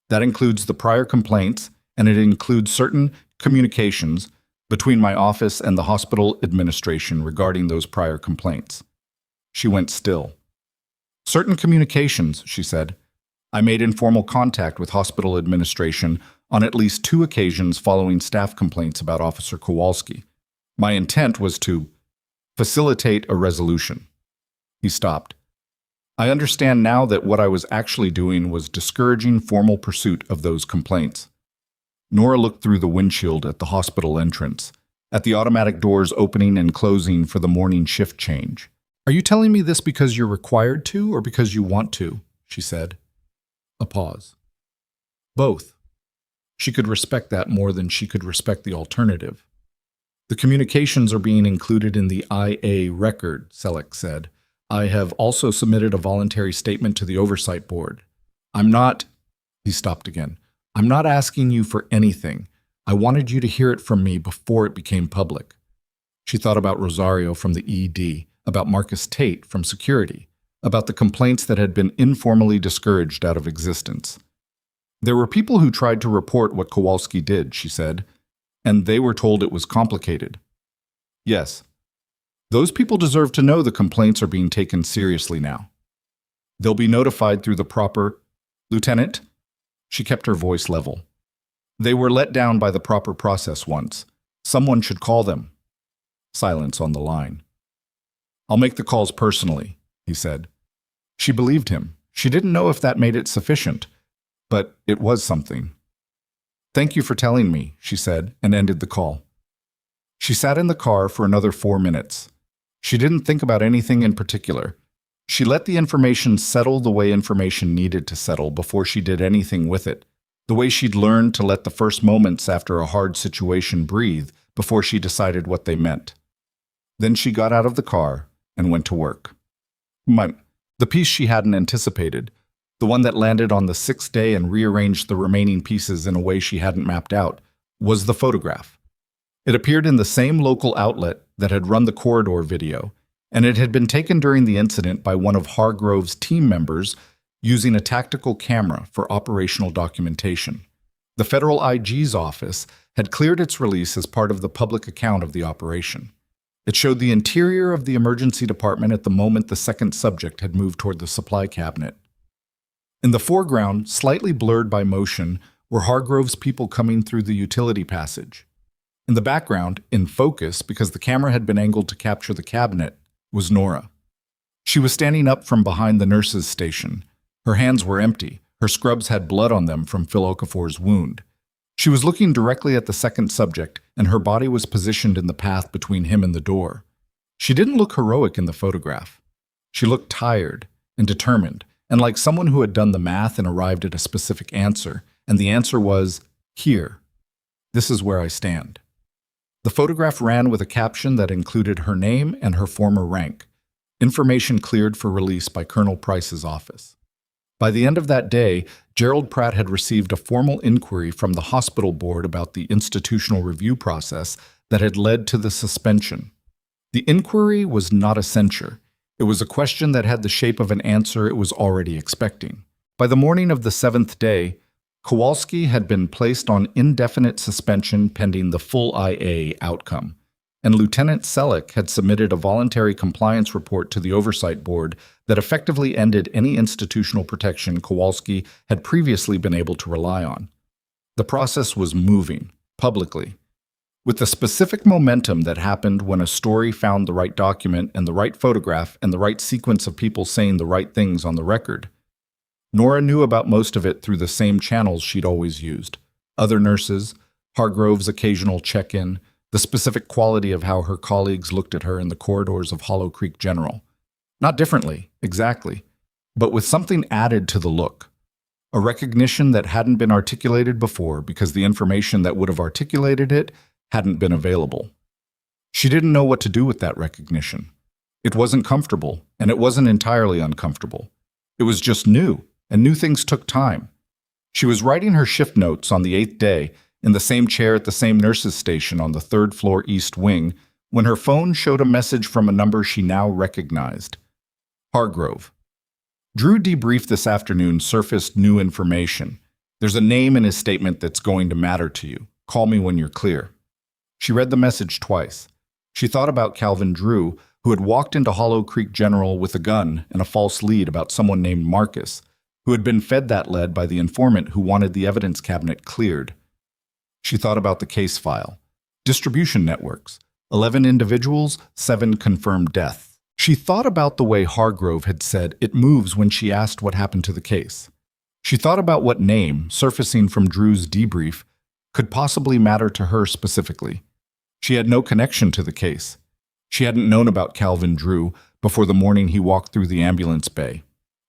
That includes the prior complaints, and it includes certain communications between my office and the hospital administration regarding those prior complaints. She went still. Certain communications, she said. I made informal contact with hospital administration on at least 2 occasions following staff complaints about Officer Kowalski. My intent was to facilitate a resolution. He stopped. I understand now that what I was actually doing was discouraging formal pursuit of those complaints. Nora looked through the windshield at the hospital entrance, at the automatic doors opening and closing for the morning shift change. Are you telling me this because you're required to or because you want to? She said. A pause. Both. She could respect that more than she could respect the alternative. The communications are being included in the IA record, Selleck said. I have also submitted a voluntary statement to the Oversight Board. I'm not... He stopped again. I'm not asking you for anything. I wanted you to hear it from me before it became public. She thought about Rosario from the ED, about Marcus Tate from security, about the complaints that had been informally discouraged out of existence. There were people who tried to report what Kowalski did, she said, and they were told it was complicated. Yes. Those people deserve to know the complaints are being taken seriously now. They'll be notified through the proper... Lieutenant? She kept her voice level. They were let down by the proper process once. Someone should call them. Silence on the line. I'll make the calls personally, he said. She believed him. She didn't know if that made it sufficient, but it was something. Thank you for telling me, she said, and ended the call. She sat in the car for another 4 minutes. She didn't think about anything in particular. She let the information settle the way information needed to settle before she did anything with it, the way she'd learned to let the first moments after a hard situation breathe before she decided what they meant. Then she got out of the car and went to work. The piece she hadn't anticipated, the one that landed on the 6th day and rearranged the remaining pieces in a way she hadn't mapped out, was the photograph. It appeared in the same local outlet that had run the corridor video, and it had been taken during the incident by one of Hargrove's team members using a tactical camera for operational documentation. The federal IG's office had cleared its release as part of the public account of the operation. It showed the interior of the emergency department at the moment the second subject had moved toward the supply cabinet. In the foreground, slightly blurred by motion, were Hargrove's people coming through the utility passage. In the background, in focus because the camera had been angled to capture the cabinet, was Nora. She was standing up from behind the nurse's station. Her hands were empty. Her scrubs had blood on them from Phil Okafor's wound. She was looking directly at the second subject, and her body was positioned in the path between him and the door. She didn't look heroic in the photograph. She looked tired and determined, and like someone who had done the math and arrived at a specific answer, and the answer was, here. This is where I stand. The photograph ran with a caption that included her name and her former rank. Information cleared for release by Colonel Price's office. By the end of that day, Gerald Pratt had received a formal inquiry from the hospital board about the institutional review process that had led to the suspension. The inquiry was not a censure. It was a question that had the shape of an answer it was already expecting. By the morning of the 7th day, Kowalski had been placed on indefinite suspension pending the full IA outcome, and Lieutenant Selleck had submitted a voluntary compliance report to the Oversight Board that effectively ended any institutional protection Kowalski had previously been able to rely on. The process was moving, publicly, with the specific momentum that happened when a story found the right document and the right photograph and the right sequence of people saying the right things on the record. Nora knew about most of it through the same channels she'd always used. Other nurses, Hargrove's occasional check-in, the specific quality of how her colleagues looked at her in the corridors of Hollow Creek General. Not differently, exactly, but with something added to the look. A recognition that hadn't been articulated before because the information that would have articulated it hadn't been available. She didn't know what to do with that recognition. It wasn't comfortable, and it wasn't entirely uncomfortable. It was just new, and new things took time. She was writing her shift notes on the 8th day in the same chair at the same nurse's station on the 3rd floor East Wing when her phone showed a message from a number she now recognized. Hargrove. Drew debriefed this afternoon surfaced new information. There's a name in his statement that's going to matter to you. Call me when you're clear. She read the message twice. She thought about Calvin Drew, who had walked into Hollow Creek General with a gun and a false lead about someone named Marcus, who had been fed that lead by the informant who wanted the evidence cabinet cleared. She thought about the case file. Distribution networks. 11 individuals, 7 confirmed deaths. She thought about the way Hargrove had said it moves when she asked what happened to the case. She thought about what name, surfacing from Drew's debrief, could possibly matter to her specifically. She had no connection to the case. She hadn't known about Calvin Drew before the morning he walked through the ambulance bay.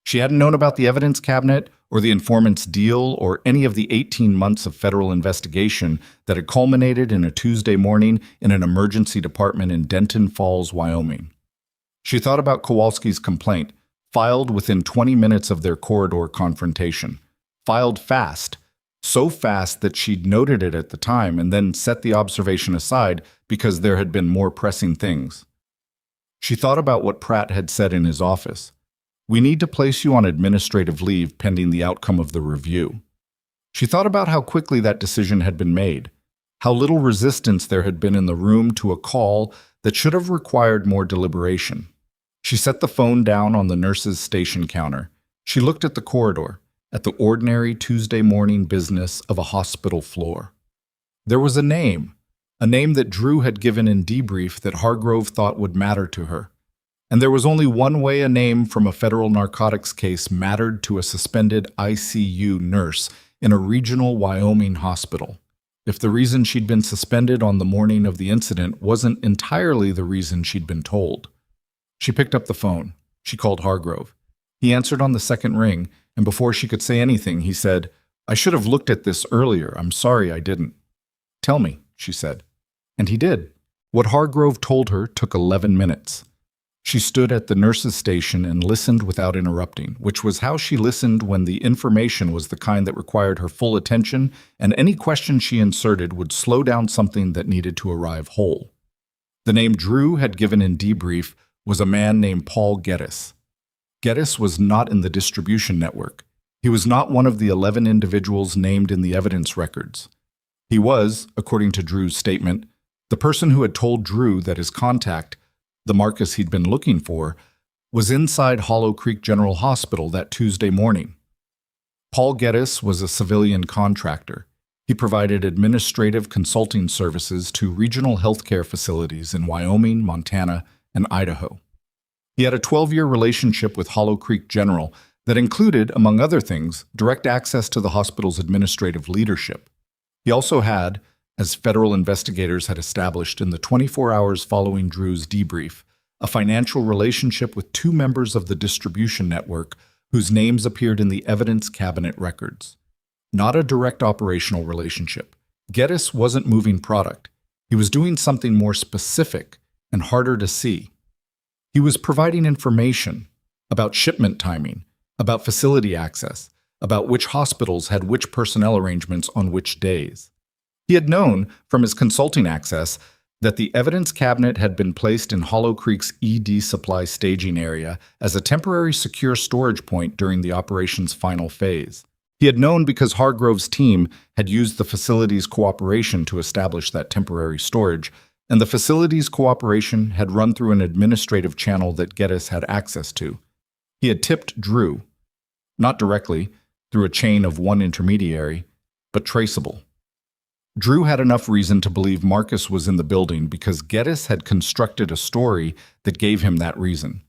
She hadn't known about the evidence cabinet or the informant's deal or any of the 18 months of federal investigation that had culminated in a Tuesday morning in an emergency department in Denton Falls, Wyoming. She thought about Kowalski's complaint, filed within 20 minutes of their corridor confrontation. Filed fast, so fast that she'd noted it at the time and then set the observation aside because there had been more pressing things. She thought about what Pratt had said in his office. We need to place you on administrative leave pending the outcome of the review. She thought about how quickly that decision had been made, how little resistance there had been in the room to a call that should have required more deliberation. She set the phone down on the nurse's station counter. She looked at the corridor, at the ordinary Tuesday morning business of a hospital floor. There was a name that Drew had given in debrief that Hargrove thought would matter to her. And there was only one way a name from a federal narcotics case mattered to a suspended ICU nurse in a regional Wyoming hospital. If the reason she'd been suspended on the morning of the incident wasn't entirely the reason she'd been told. She picked up the phone. She called Hargrove. He answered on the second ring, and before she could say anything, he said, I should have looked at this earlier. I'm sorry I didn't. Tell me, she said. And he did. What Hargrove told her took 11 minutes. She stood at the nurse's station and listened without interrupting, which was how she listened when the information was the kind that required her full attention, and any question she inserted would slow down something that needed to arrive whole. The name Drew had given in debrief was a man named Paul Geddes. Geddes was not in the distribution network. He was not one of the 11 individuals named in the evidence records. He was, according to Drew's statement, the person who had told Drew that his contact, the Marcus he'd been looking for, was inside Hollow Creek General Hospital that Tuesday morning. Paul Geddes was a civilian contractor. He provided administrative consulting services to regional healthcare facilities in Wyoming, Montana, and Idaho. He had a 12-year relationship with Hollow Creek General that included, among other things, direct access to the hospital's administrative leadership. He also had, as federal investigators had established in the 24 hours following Drew's debrief, a financial relationship with two members of the distribution network whose names appeared in the evidence cabinet records. Not a direct operational relationship. Geddes wasn't moving product. He was doing something more specific and harder to see. He was providing information about shipment timing, about facility access, about which hospitals had which personnel arrangements on which days. He had known from his consulting access that the evidence cabinet had been placed in Hollow Creek's ED supply staging area as a temporary secure storage point during the operation's final phase. He had known because Hargrove's team had used the facility's cooperation to establish that temporary storage, and the facility's cooperation had run through an administrative channel that Geddes had access to. He had tipped Drew, not directly, through a chain of one intermediary, but traceable. Drew had enough reason to believe Marcus was in the building because Geddes had constructed a story that gave him that reason.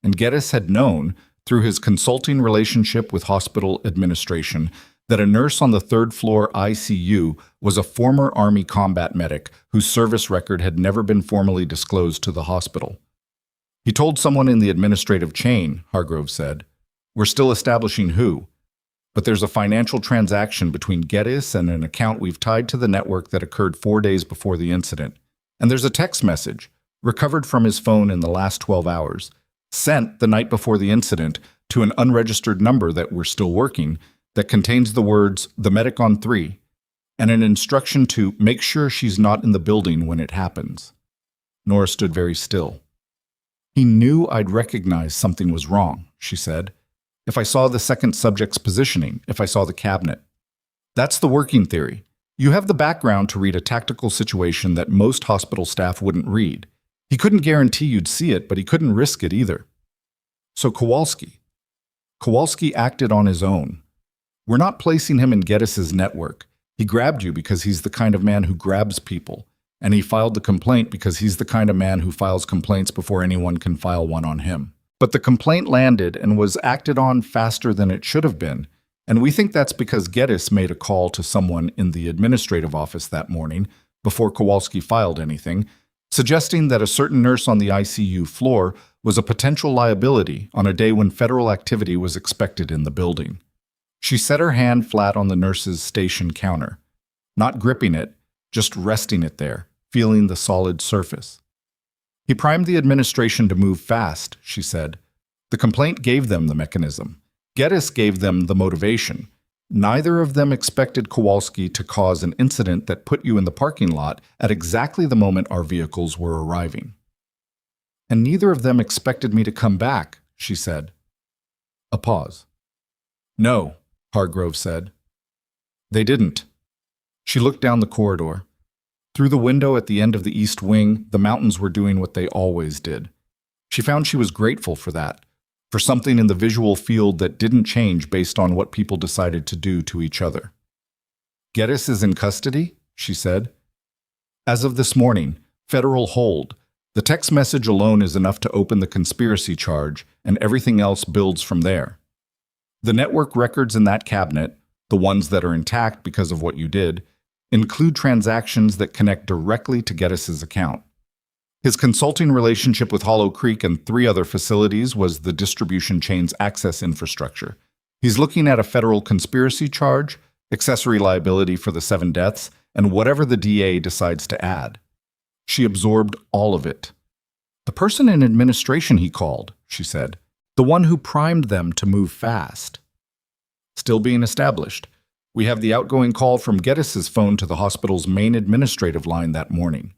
And Geddes had known, through his consulting relationship with hospital administration, that a nurse on the third-floor ICU was a former Army combat medic whose service record had never been formally disclosed to the hospital. He told someone in the administrative chain, Hargrove said. We're still establishing who, but there's a financial transaction between Geddes and an account we've tied to the network that occurred 4 days before the incident. And there's a text message, recovered from his phone in the last 12 hours, sent the night before the incident to an unregistered number that we're still working, that contains the words, "The medic on 3, and an instruction to make sure she's not in the building when it happens. Nora stood very still. He knew I'd recognize something was wrong, she said. If I saw the second subject's positioning, if I saw the cabinet. That's the working theory. You have the background to read a tactical situation that most hospital staff wouldn't read. He couldn't guarantee you'd see it, but he couldn't risk it either. So Kowalski acted on his own. We're not placing him in Geddes' network. He grabbed you because he's the kind of man who grabs people, and he filed the complaint because he's the kind of man who files complaints before anyone can file one on him. But the complaint landed and was acted on faster than it should have been, and we think that's because Geddes made a call to someone in the administrative office that morning, before Kowalski filed anything, suggesting that a certain nurse on the ICU floor was a potential liability on a day when federal activity was expected in the building. She set her hand flat on the nurse's station counter, not gripping it, just resting it there, feeling the solid surface. He primed the administration to move fast, she said. The complaint gave them the mechanism. Geddes gave them the motivation. Neither of them expected Kowalski to cause an incident that put you in the parking lot at exactly the moment our vehicles were arriving. And neither of them expected me to come back, she said. A pause. No, Hargrove said. They didn't. She looked down the corridor. Through the window at the end of the east wing, the mountains were doing what they always did. She found she was grateful for that, for something in the visual field that didn't change based on what people decided to do to each other. Geddes is in custody, she said. As of this morning, federal hold. The text message alone is enough to open the conspiracy charge, and everything else builds from there. The network records in that cabinet, the ones that are intact because of what you did, include transactions that connect directly to Geddes' account. His consulting relationship with Hollow Creek and 3 other facilities was the distribution chain's access infrastructure. He's looking at a federal conspiracy charge, accessory liability for the 7 deaths, and whatever the DA decides to add. She absorbed all of it. The person in administration he called, she said. The one who primed them to move fast. Still being established. We have the outgoing call from Geddes' phone to the hospital's main administrative line that morning.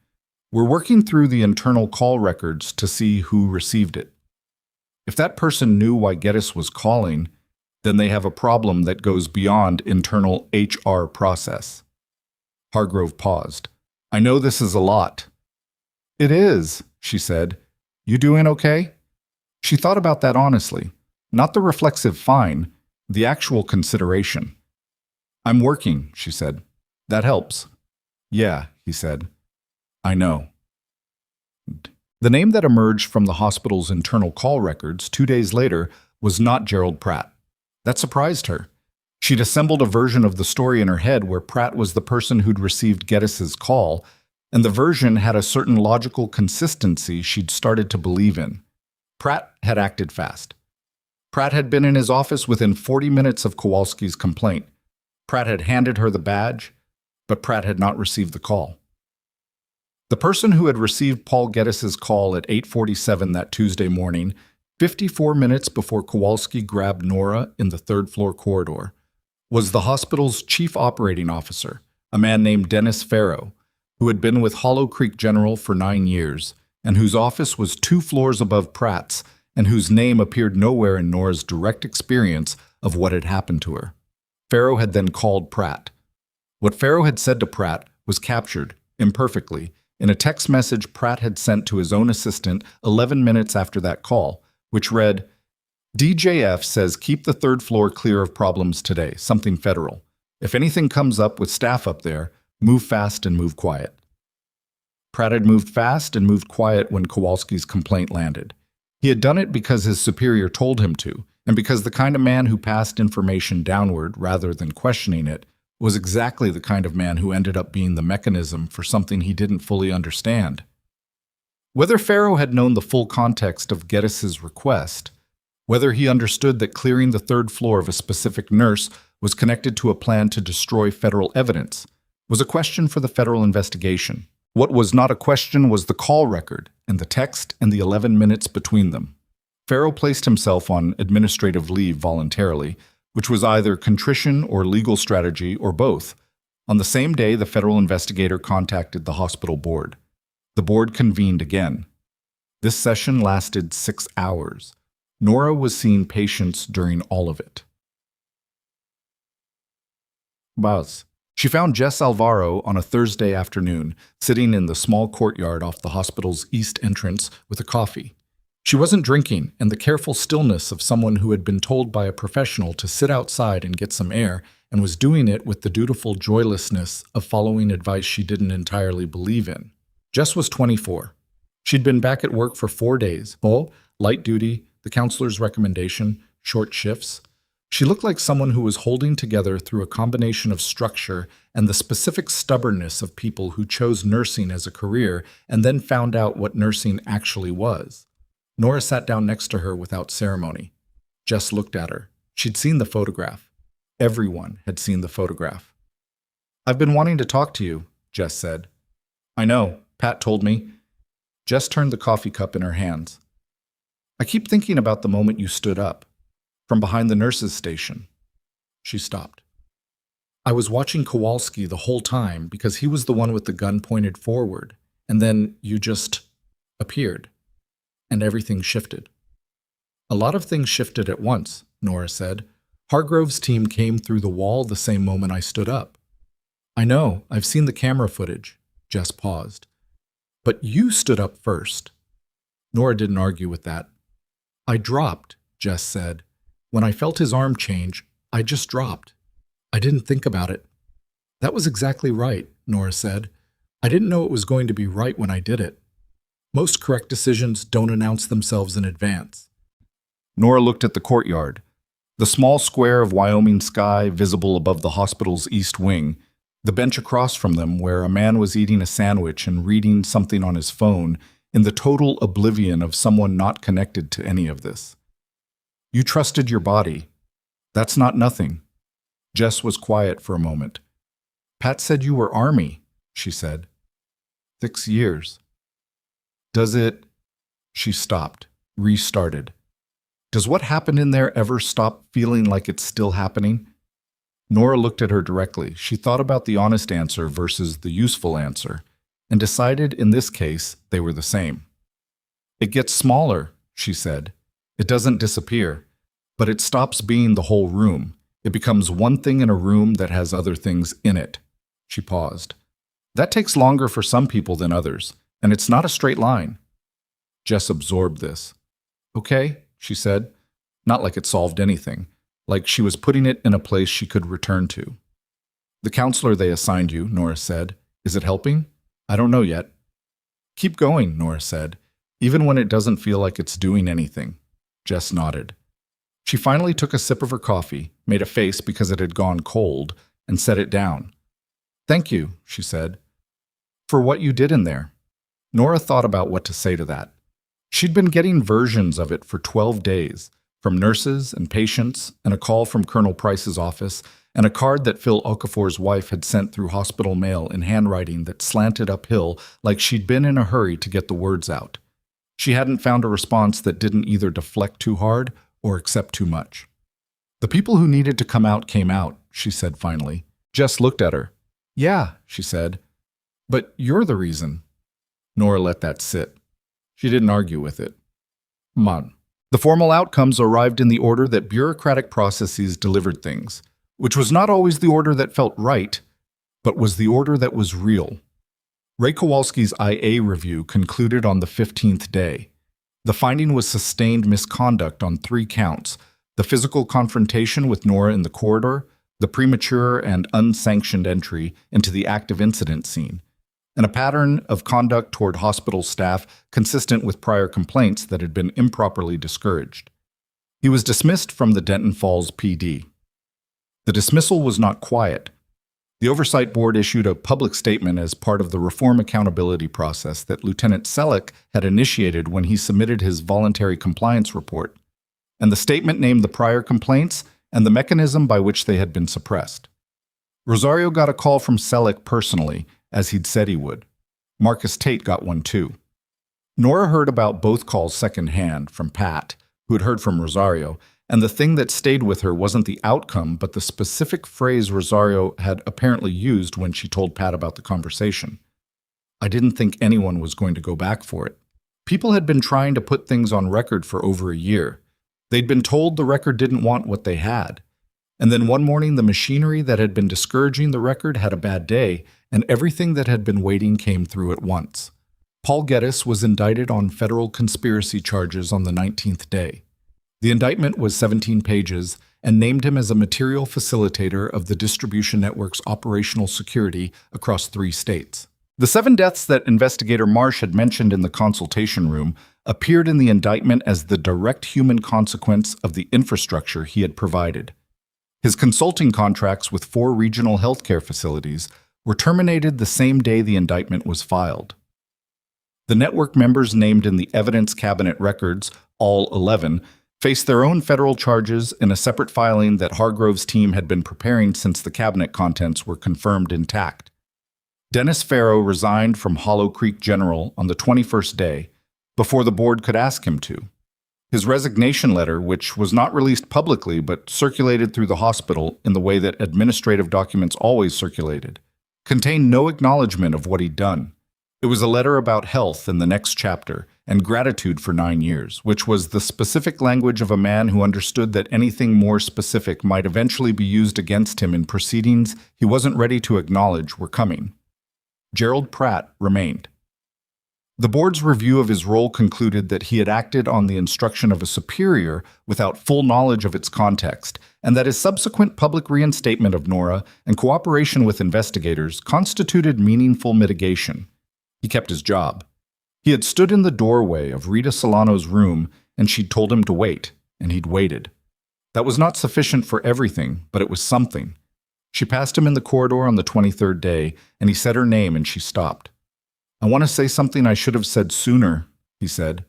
We're working through the internal call records to see who received it. If that person knew why Geddes was calling, then they have a problem that goes beyond internal HR process. Hargrove paused. I know this is a lot. It is, she said. You doing okay? She thought about that honestly, not the reflexive fine, the actual consideration. I'm working, she said. That helps. Yeah, he said. I know. The name that emerged from the hospital's internal call records 2 days later was not Gerald Pratt. That surprised her. She'd assembled a version of the story in her head where Pratt was the person who'd received Geddes' call, and the version had a certain logical consistency she'd started to believe in. Pratt had acted fast. Pratt had been in his office within 40 minutes of Kowalski's complaint. Pratt had handed her the badge, but Pratt had not received the call. The person who had received Paul Geddes' call at 8:47 that Tuesday morning, 54 minutes before Kowalski grabbed Nora in the third-floor corridor, was the hospital's chief operating officer, a man named Dennis Farrow, who had been with Hollow Creek General for 9 years, and whose office was 2 floors above Pratt's, and whose name appeared nowhere in Nora's direct experience of what had happened to her. Farrow had then called Pratt. What Farrow had said to Pratt was captured, imperfectly, in a text message Pratt had sent to his own assistant 11 minutes after that call, which read, DJF says keep the third floor clear of problems today, something federal. If anything comes up with staff up there, move fast and move quiet. Pratt had moved fast and moved quiet when Kowalski's complaint landed. He had done it because his superior told him to, and because the kind of man who passed information downward rather than questioning it was exactly the kind of man who ended up being the mechanism for something he didn't fully understand. Whether Farrow had known the full context of Geddes' request, whether he understood that clearing the third floor of a specific nurse was connected to a plan to destroy federal evidence, was a question for the federal investigation. What was not a question was the call record and the text and the 11 minutes between them. Farrow placed himself on administrative leave voluntarily, which was either contrition or legal strategy or both. On the same day, the federal investigator contacted the hospital board. The board convened again. This session lasted 6 hours. Nora was seeing patients during all of it. Buzz. She found Jess Alvaro on a Thursday afternoon, sitting in the small courtyard off the hospital's east entrance with a coffee. She wasn't drinking, and the careful stillness of someone who had been told by a professional to sit outside and get some air, and was doing it with the dutiful joylessness of following advice she didn't entirely believe in. Jess was 24. She'd been back at work for 4 days. Light duty, the counselor's recommendation, short shifts. She looked like someone who was holding together through a combination of structure and the specific stubbornness of people who chose nursing as a career and then found out what nursing actually was. Nora sat down next to her without ceremony. Jess looked at her. She'd seen the photograph. Everyone had seen the photograph. I've been wanting to talk to you, Jess said. I know, Pat told me. Jess turned the coffee cup in her hands. I keep thinking about the moment you stood up, from behind the nurses' station. She stopped. I was watching Kowalski the whole time because he was the one with the gun pointed forward, and then you just appeared. And everything shifted. A lot of things shifted at once, Nora said. Hargrove's team came through the wall the same moment I stood up. I know, I've seen the camera footage. Jess paused. But you stood up first. Nora didn't argue with that. I dropped, Jess said. When I felt his arm change, I just dropped. I didn't think about it. That was exactly right, Nora said. I didn't know it was going to be right when I did it. Most correct decisions don't announce themselves in advance. Nora looked at the courtyard. The small square of Wyoming sky visible above the hospital's east wing, the bench across from them where a man was eating a sandwich and reading something on his phone in the total oblivion of someone not connected to any of this. You trusted your body. That's not nothing. Jess was quiet for a moment. Pat said you were Army, she said. 6 years. Does it She stopped, restarted. Does what happened in there ever stop feeling like it's still happening? Nora looked at her directly. She thought about the honest answer versus the useful answer, and decided in this case they were the same. It gets smaller, she said. It doesn't disappear, but it stops being the whole room. It becomes one thing in a room that has other things in it. She paused. That takes longer for some people than others, and it's not a straight line. Jess absorbed this. Okay, she said, not like it solved anything, like she was putting it in a place she could return to. The counselor they assigned you, Nora said. Is it helping? I don't know yet. Keep going, Nora said, even when it doesn't feel like it's doing anything. Jess nodded. She finally took a sip of her coffee, made a face because it had gone cold, and set it down. Thank you, she said, for what you did in there. Nora thought about what to say to that. She'd been getting versions of it for 12 days, from nurses and patients, and a call from Colonel Price's office, and a card that Phil Okafor's wife had sent through hospital mail in handwriting that slanted uphill like she'd been in a hurry to get the words out. She hadn't found a response that didn't either deflect too hard or accept too much. The people who needed to come out came out, she said finally. Jess looked at her. Yeah, she said. But you're the reason. Nora let that sit. She didn't argue with it. Come on. The formal outcomes arrived in the order that bureaucratic processes delivered things, which was not always the order that felt right, but was the order that was real. Ray Kowalski's IA review concluded on the 15th day. The finding was sustained misconduct on 3 counts: the physical confrontation with Nora in the corridor, the premature and unsanctioned entry into the active incident scene, and a pattern of conduct toward hospital staff consistent with prior complaints that had been improperly discouraged. He was dismissed from the Denton Falls PD. The dismissal was not quiet. The Oversight Board issued a public statement as part of the reform accountability process that Lieutenant Selleck had initiated when he submitted his voluntary compliance report, and the statement named the prior complaints and the mechanism by which they had been suppressed. Rosario got a call from Selleck personally, as he'd said he would. Marcus Tate got one too. Nora heard about both calls secondhand from Pat, who had heard from Rosario, and the thing that stayed with her wasn't the outcome, but the specific phrase Rosario had apparently used when she told Pat about the conversation. I didn't think anyone was going to go back for it. People had been trying to put things on record for over a year. They'd been told the record didn't want what they had. And then one morning, the machinery that had been discouraging the record had a bad day, and everything that had been waiting came through at once. Paul Geddes was indicted on federal conspiracy charges on the 19th day. The indictment was 17 pages and named him as a material facilitator of the distribution network's operational security across 3 states. The 7 deaths that investigator Marsh had mentioned in the consultation room appeared in the indictment as the direct human consequence of the infrastructure he had provided. His consulting contracts with 4 regional healthcare facilities were terminated the same day the indictment was filed. The network members named in the evidence cabinet records, all 11, faced their own federal charges in a separate filing that Hargrove's team had been preparing since the cabinet contents were confirmed intact. Dennis Farrow resigned from Hollow Creek General on the 21st day, before the board could ask him to. His resignation letter, which was not released publicly but circulated through the hospital in the way that administrative documents always circulated, contained no acknowledgement of what he'd done. It was a letter about health in the next chapter and gratitude for 9 years, which was the specific language of a man who understood that anything more specific might eventually be used against him in proceedings he wasn't ready to acknowledge were coming. Gerald Pratt remained. The board's review of his role concluded that he had acted on the instruction of a superior without full knowledge of its context, and that his subsequent public reinstatement of Nora and cooperation with investigators constituted meaningful mitigation. He kept his job. He had stood in the doorway of Rita Solano's room, and she'd told him to wait, and he'd waited. That was not sufficient for everything, but it was something. She passed him in the corridor on the 23rd day, and he said her name, and she stopped. I want to say something I should have said sooner, he said.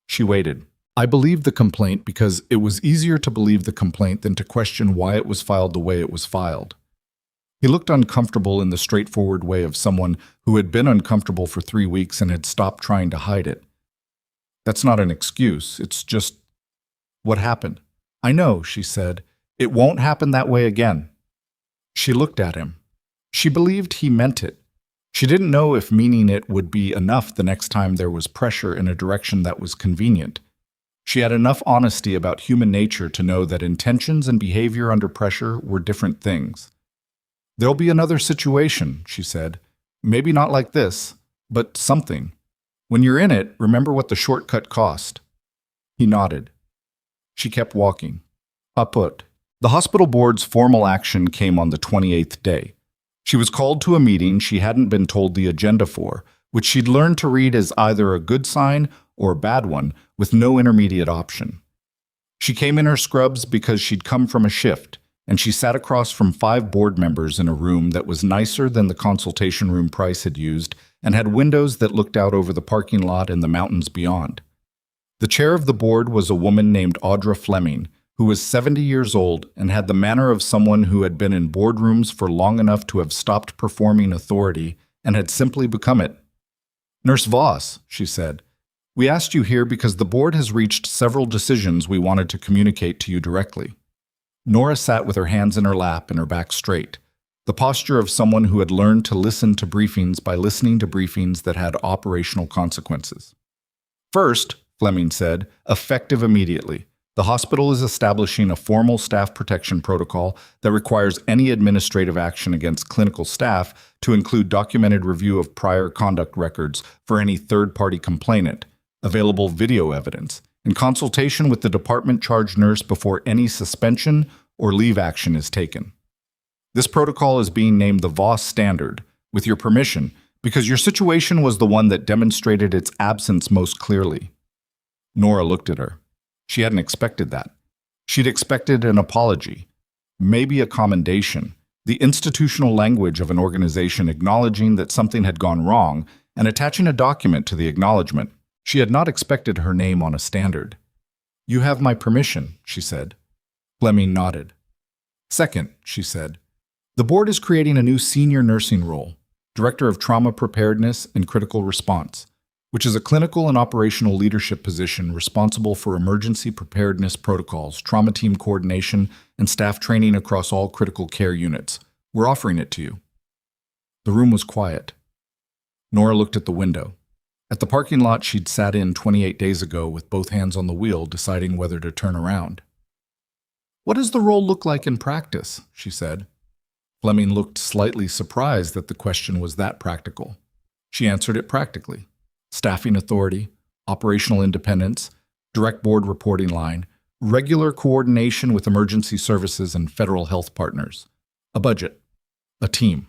She waited. I believed the complaint because it was easier to believe the complaint than to question why it was filed the way it was filed. He looked uncomfortable in the straightforward way of someone who had been uncomfortable for 3 weeks and had stopped trying to hide it. That's not an excuse. It's just what happened. I know, she said. It won't happen that way again. She looked at him. She believed he meant it. She didn't know if meaning it would be enough the next time there was pressure in a direction that was convenient. She had enough honesty about human nature to know that intentions and behavior under pressure were different things. There'll be another situation, she said. Maybe not like this, but something. When you're in it, remember what the shortcut cost. He nodded. She kept walking. Kaput. The hospital board's formal action came on the 28th day. She was called to a meeting she hadn't been told the agenda for, which she'd learned to read as either a good sign or a bad one, with no intermediate option. She came in her scrubs because she'd come from a shift, and she sat across from 5 board members in a room that was nicer than the consultation room Price had used and had windows that looked out over the parking lot and the mountains beyond. The chair of the board was a woman named Audra Fleming, who was 70 years old and had the manner of someone who had been in boardrooms for long enough to have stopped performing authority and had simply become it. "Nurse Voss," she said, "we asked you here because the board has reached several decisions we wanted to communicate to you directly." Nora sat with her hands in her lap and her back straight, the posture of someone who had learned to listen to briefings by listening to briefings that had operational consequences. "First," Fleming said, "effective immediately. The hospital is establishing a formal staff protection protocol that requires any administrative action against clinical staff to include documented review of prior conduct records for any third-party complainant, available video evidence, and consultation with the department-charged nurse before any suspension or leave action is taken. This protocol is being named the Voss Standard, with your permission, because your situation was the one that demonstrated its absence most clearly." Nora looked at her. She hadn't expected that. She'd expected an apology, maybe a commendation, the institutional language of an organization acknowledging that something had gone wrong and attaching a document to the acknowledgement. She had not expected her name on a standard. "You have my permission," she said. Fleming nodded. "Second," she said, "the board is creating a new senior nursing role, Director of Trauma Preparedness and Critical Response, which is a clinical and operational leadership position responsible for emergency preparedness protocols, trauma team coordination, and staff training across all critical care units. We're offering it to you." The room was quiet. Nora looked at the window. At the parking lot she'd sat in 28 days ago with both hands on the wheel, deciding whether to turn around. "What does the role look like in practice?" she said. Fleming looked slightly surprised that the question was that practical. She answered it practically. Staffing authority, operational independence, direct board reporting line, regular coordination with emergency services and federal health partners, a budget, a team.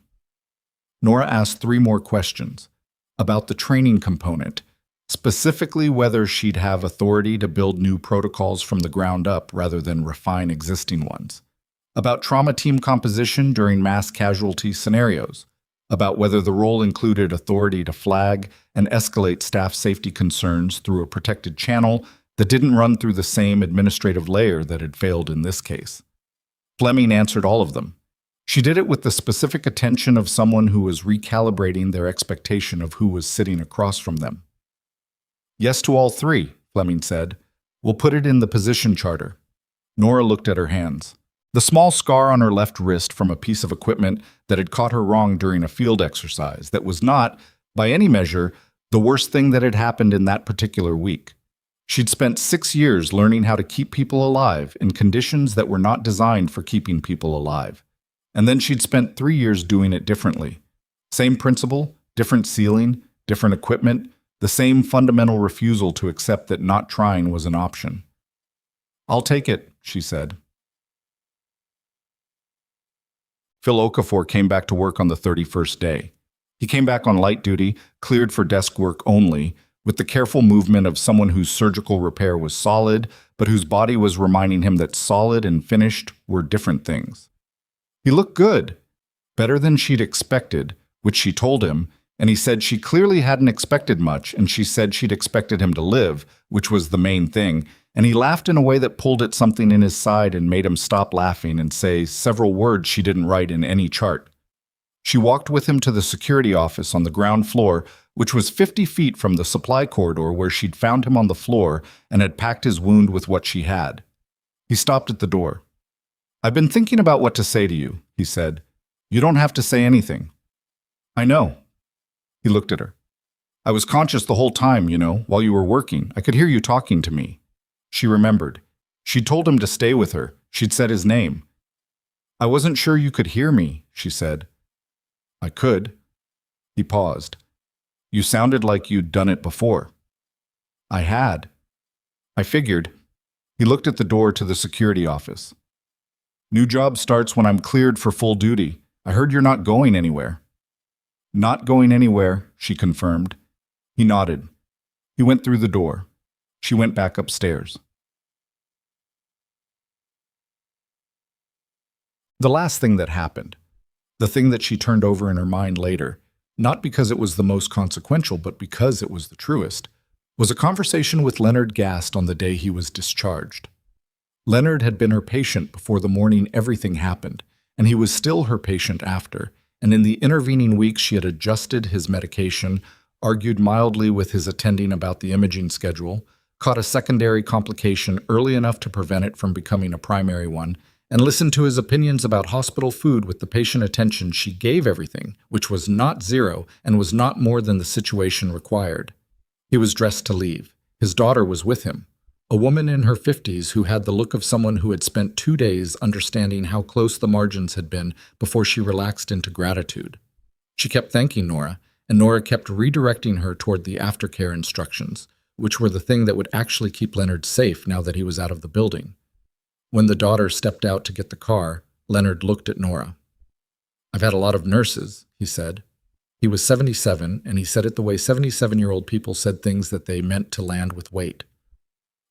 Nora asked 3 more questions about the training component, specifically whether she'd have authority to build new protocols from the ground up rather than refine existing ones, about trauma team composition during mass casualty scenarios, about whether the role included authority to flag and escalate staff safety concerns through a protected channel that didn't run through the same administrative layer that had failed in this case. Fleming answered all of them. She did it with the specific attention of someone who was recalibrating their expectation of who was sitting across from them. "Yes to all 3, Fleming said. "We'll put it in the position charter." Nora looked at her hands. The small scar on her left wrist from a piece of equipment that had caught her wrong during a field exercise that was not, by any measure, the worst thing that had happened in that particular week. She'd spent 6 years learning how to keep people alive in conditions that were not designed for keeping people alive. And then she'd spent 3 years doing it differently. Same principle, different ceiling, different equipment, the same fundamental refusal to accept that not trying was an option. "I'll take it," she said. Phil Okafor came back to work on the 31st day. He came back on light duty, cleared for desk work only, with the careful movement of someone whose surgical repair was solid, but whose body was reminding him that solid and finished were different things. He looked good, better than she'd expected, which she told him, and he said she clearly hadn't expected much, and she said she'd expected him to live, which was the main thing, and he laughed in a way that pulled at something in his side and made him stop laughing and say several words she didn't write in any chart. She walked with him to the security office on the ground floor, which was 50 feet from the supply corridor where she'd found him on the floor and had packed his wound with what she had. He stopped at the door. "I've been thinking about what to say to you," he said. "You don't have to say anything." "I know." He looked at her. "I was conscious the whole time, while you were working. I could hear you talking to me." She remembered. She'd told him to stay with her. She'd said his name. "I wasn't sure you could hear me," she said. "I could." He paused. "You sounded like you'd done it before." "I had." "I figured." He looked at the door to the security office. "New job starts when I'm cleared for full duty. I heard you're not going anywhere." "Not going anywhere," she confirmed. He nodded. He went through the door. She went back upstairs. The last thing that happened, the thing that she turned over in her mind later, not because it was the most consequential, but because it was the truest, was a conversation with Leonard Gast on the day he was discharged. Leonard had been her patient before the morning everything happened, and he was still her patient after, and in the intervening weeks she had adjusted his medication, argued mildly with his attending about the imaging schedule, caught a secondary complication early enough to prevent it from becoming a primary one, and listened to his opinions about hospital food with the patient attention she gave everything, which was not zero and was not more than the situation required. He was dressed to leave. His daughter was with him, a woman in her 50s who had the look of someone who had spent 2 days understanding how close the margins had been before she relaxed into gratitude. She kept thanking Nora, and Nora kept redirecting her toward the aftercare instructions, which were the thing that would actually keep Leonard safe now that he was out of the building. When the daughter stepped out to get the car, Leonard looked at Nora. "I've had a lot of nurses," he said. He was 77, and he said it the way 77-year-old people said things that they meant to land with weight.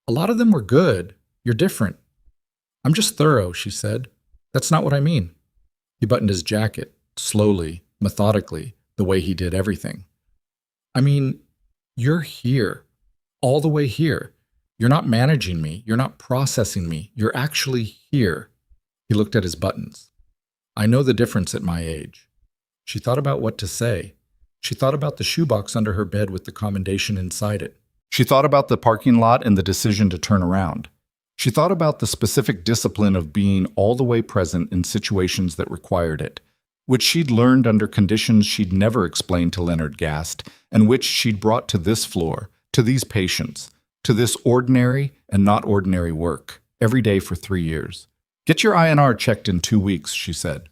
"A lot of them were good. You're different." "I'm just thorough," she said. "That's not what I mean." He buttoned his jacket, slowly, methodically, the way he did everything. "I mean, you're here, all the way here. You're not managing me. You're not processing me. You're actually here." He looked at his buttons. "I know the difference at my age." She thought about what to say. She thought about the shoebox under her bed with the commendation inside it. She thought about the parking lot and the decision to turn around. She thought about the specific discipline of being all the way present in situations that required it, which she'd learned under conditions she'd never explained to Leonard Gast, and which she'd brought to this floor, to these patients, to this ordinary and not ordinary work, every day for 3 years. "Get your INR checked in 2 weeks," she said.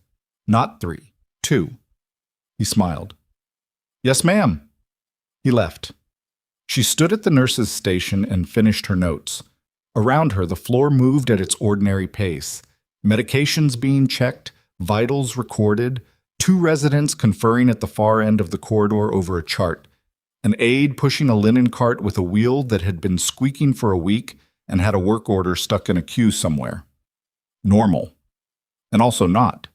"Not 3, 2. He smiled. "Yes, ma'am." He left. She stood at the nurse's station and finished her notes. Around her, the floor moved at its ordinary pace. Medications being checked, vitals recorded, 2 residents conferring at the far end of the corridor over a chart, an aide pushing a linen cart with a wheel that had been squeaking for a week and had a work order stuck in a queue somewhere. Normal. And also not.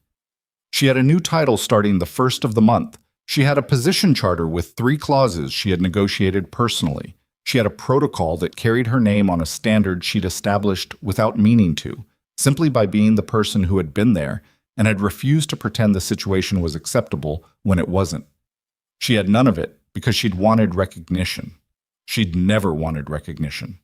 She had a new title starting the 1st of the month. She had a position charter with 3 clauses she had negotiated personally. She had a protocol that carried her name on a standard she'd established without meaning to, simply by being the person who had been there and had refused to pretend the situation was acceptable when it wasn't. She had none of it because she'd wanted recognition. She'd never wanted recognition.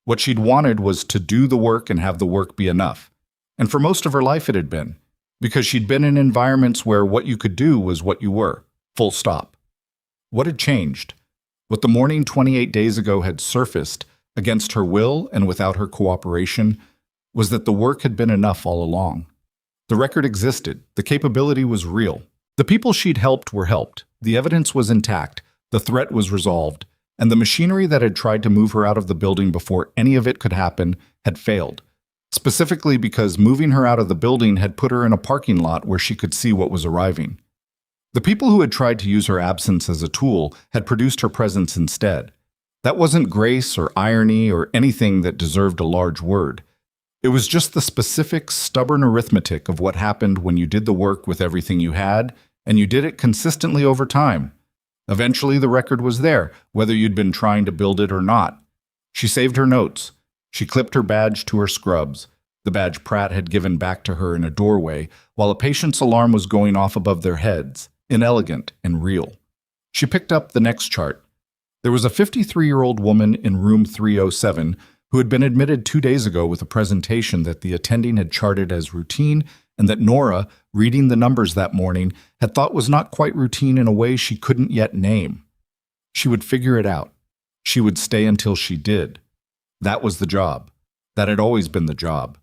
What she'd wanted was to do the work and have the work be enough. And for most of her life it had been, because she'd been in environments where what you could do was what you were, full stop. What had changed? What the morning 28 days ago had surfaced, against her will and without her cooperation, was that the work had been enough all along. The record existed. The capability was real. The people she'd helped were helped. The evidence was intact. The threat was resolved. And the machinery that had tried to move her out of the building before any of it could happen had failed. Specifically because moving her out of the building had put her in a parking lot where she could see what was arriving. The people who had tried to use her absence as a tool had produced her presence instead. That wasn't grace or irony or anything that deserved a large word. It was just the specific, stubborn arithmetic of what happened when you did the work with everything you had, and you did it consistently over time. Eventually, the record was there, whether you'd been trying to build it or not. She saved her notes. She clipped her badge to her scrubs, the badge Pratt had given back to her in a doorway, while a patient's alarm was going off above their heads, inelegant and real. She picked up the next chart. There was a 53-year-old woman in room 307 who had been admitted 2 days ago with a presentation that the attending had charted as routine and that Nora, reading the numbers that morning, had thought was not quite routine in a way she couldn't yet name. She would figure it out. She would stay until she did. That was the job. That had always been the job.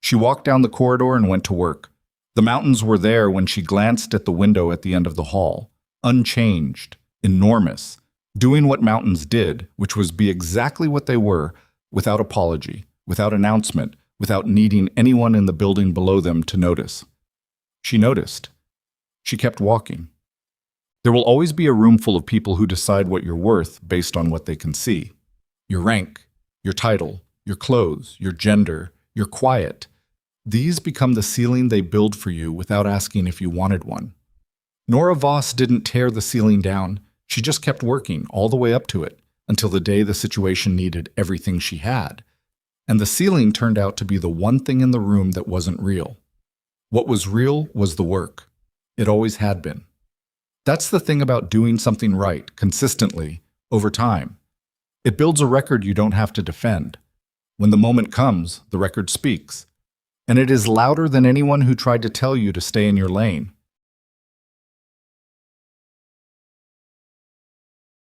She walked down the corridor and went to work. The mountains were there when she glanced at the window at the end of the hall, unchanged, enormous, doing what mountains did, which was be exactly what they were, without apology, without announcement, without needing anyone in the building below them to notice. She noticed. She kept walking. There will always be a room full of people who decide what you're worth based on what they can see. Your rank, your title, your clothes, your gender, your quiet. These become the ceiling they build for you without asking if you wanted one. Nora Voss didn't tear the ceiling down. She just kept working all the way up to it until the day the situation needed everything she had. And the ceiling turned out to be the one thing in the room that wasn't real. What was real was the work. It always had been. That's the thing about doing something right, consistently, over time. It builds a record you don't have to defend. When the moment comes, the record speaks. And it is louder than anyone who tried to tell you to stay in your lane.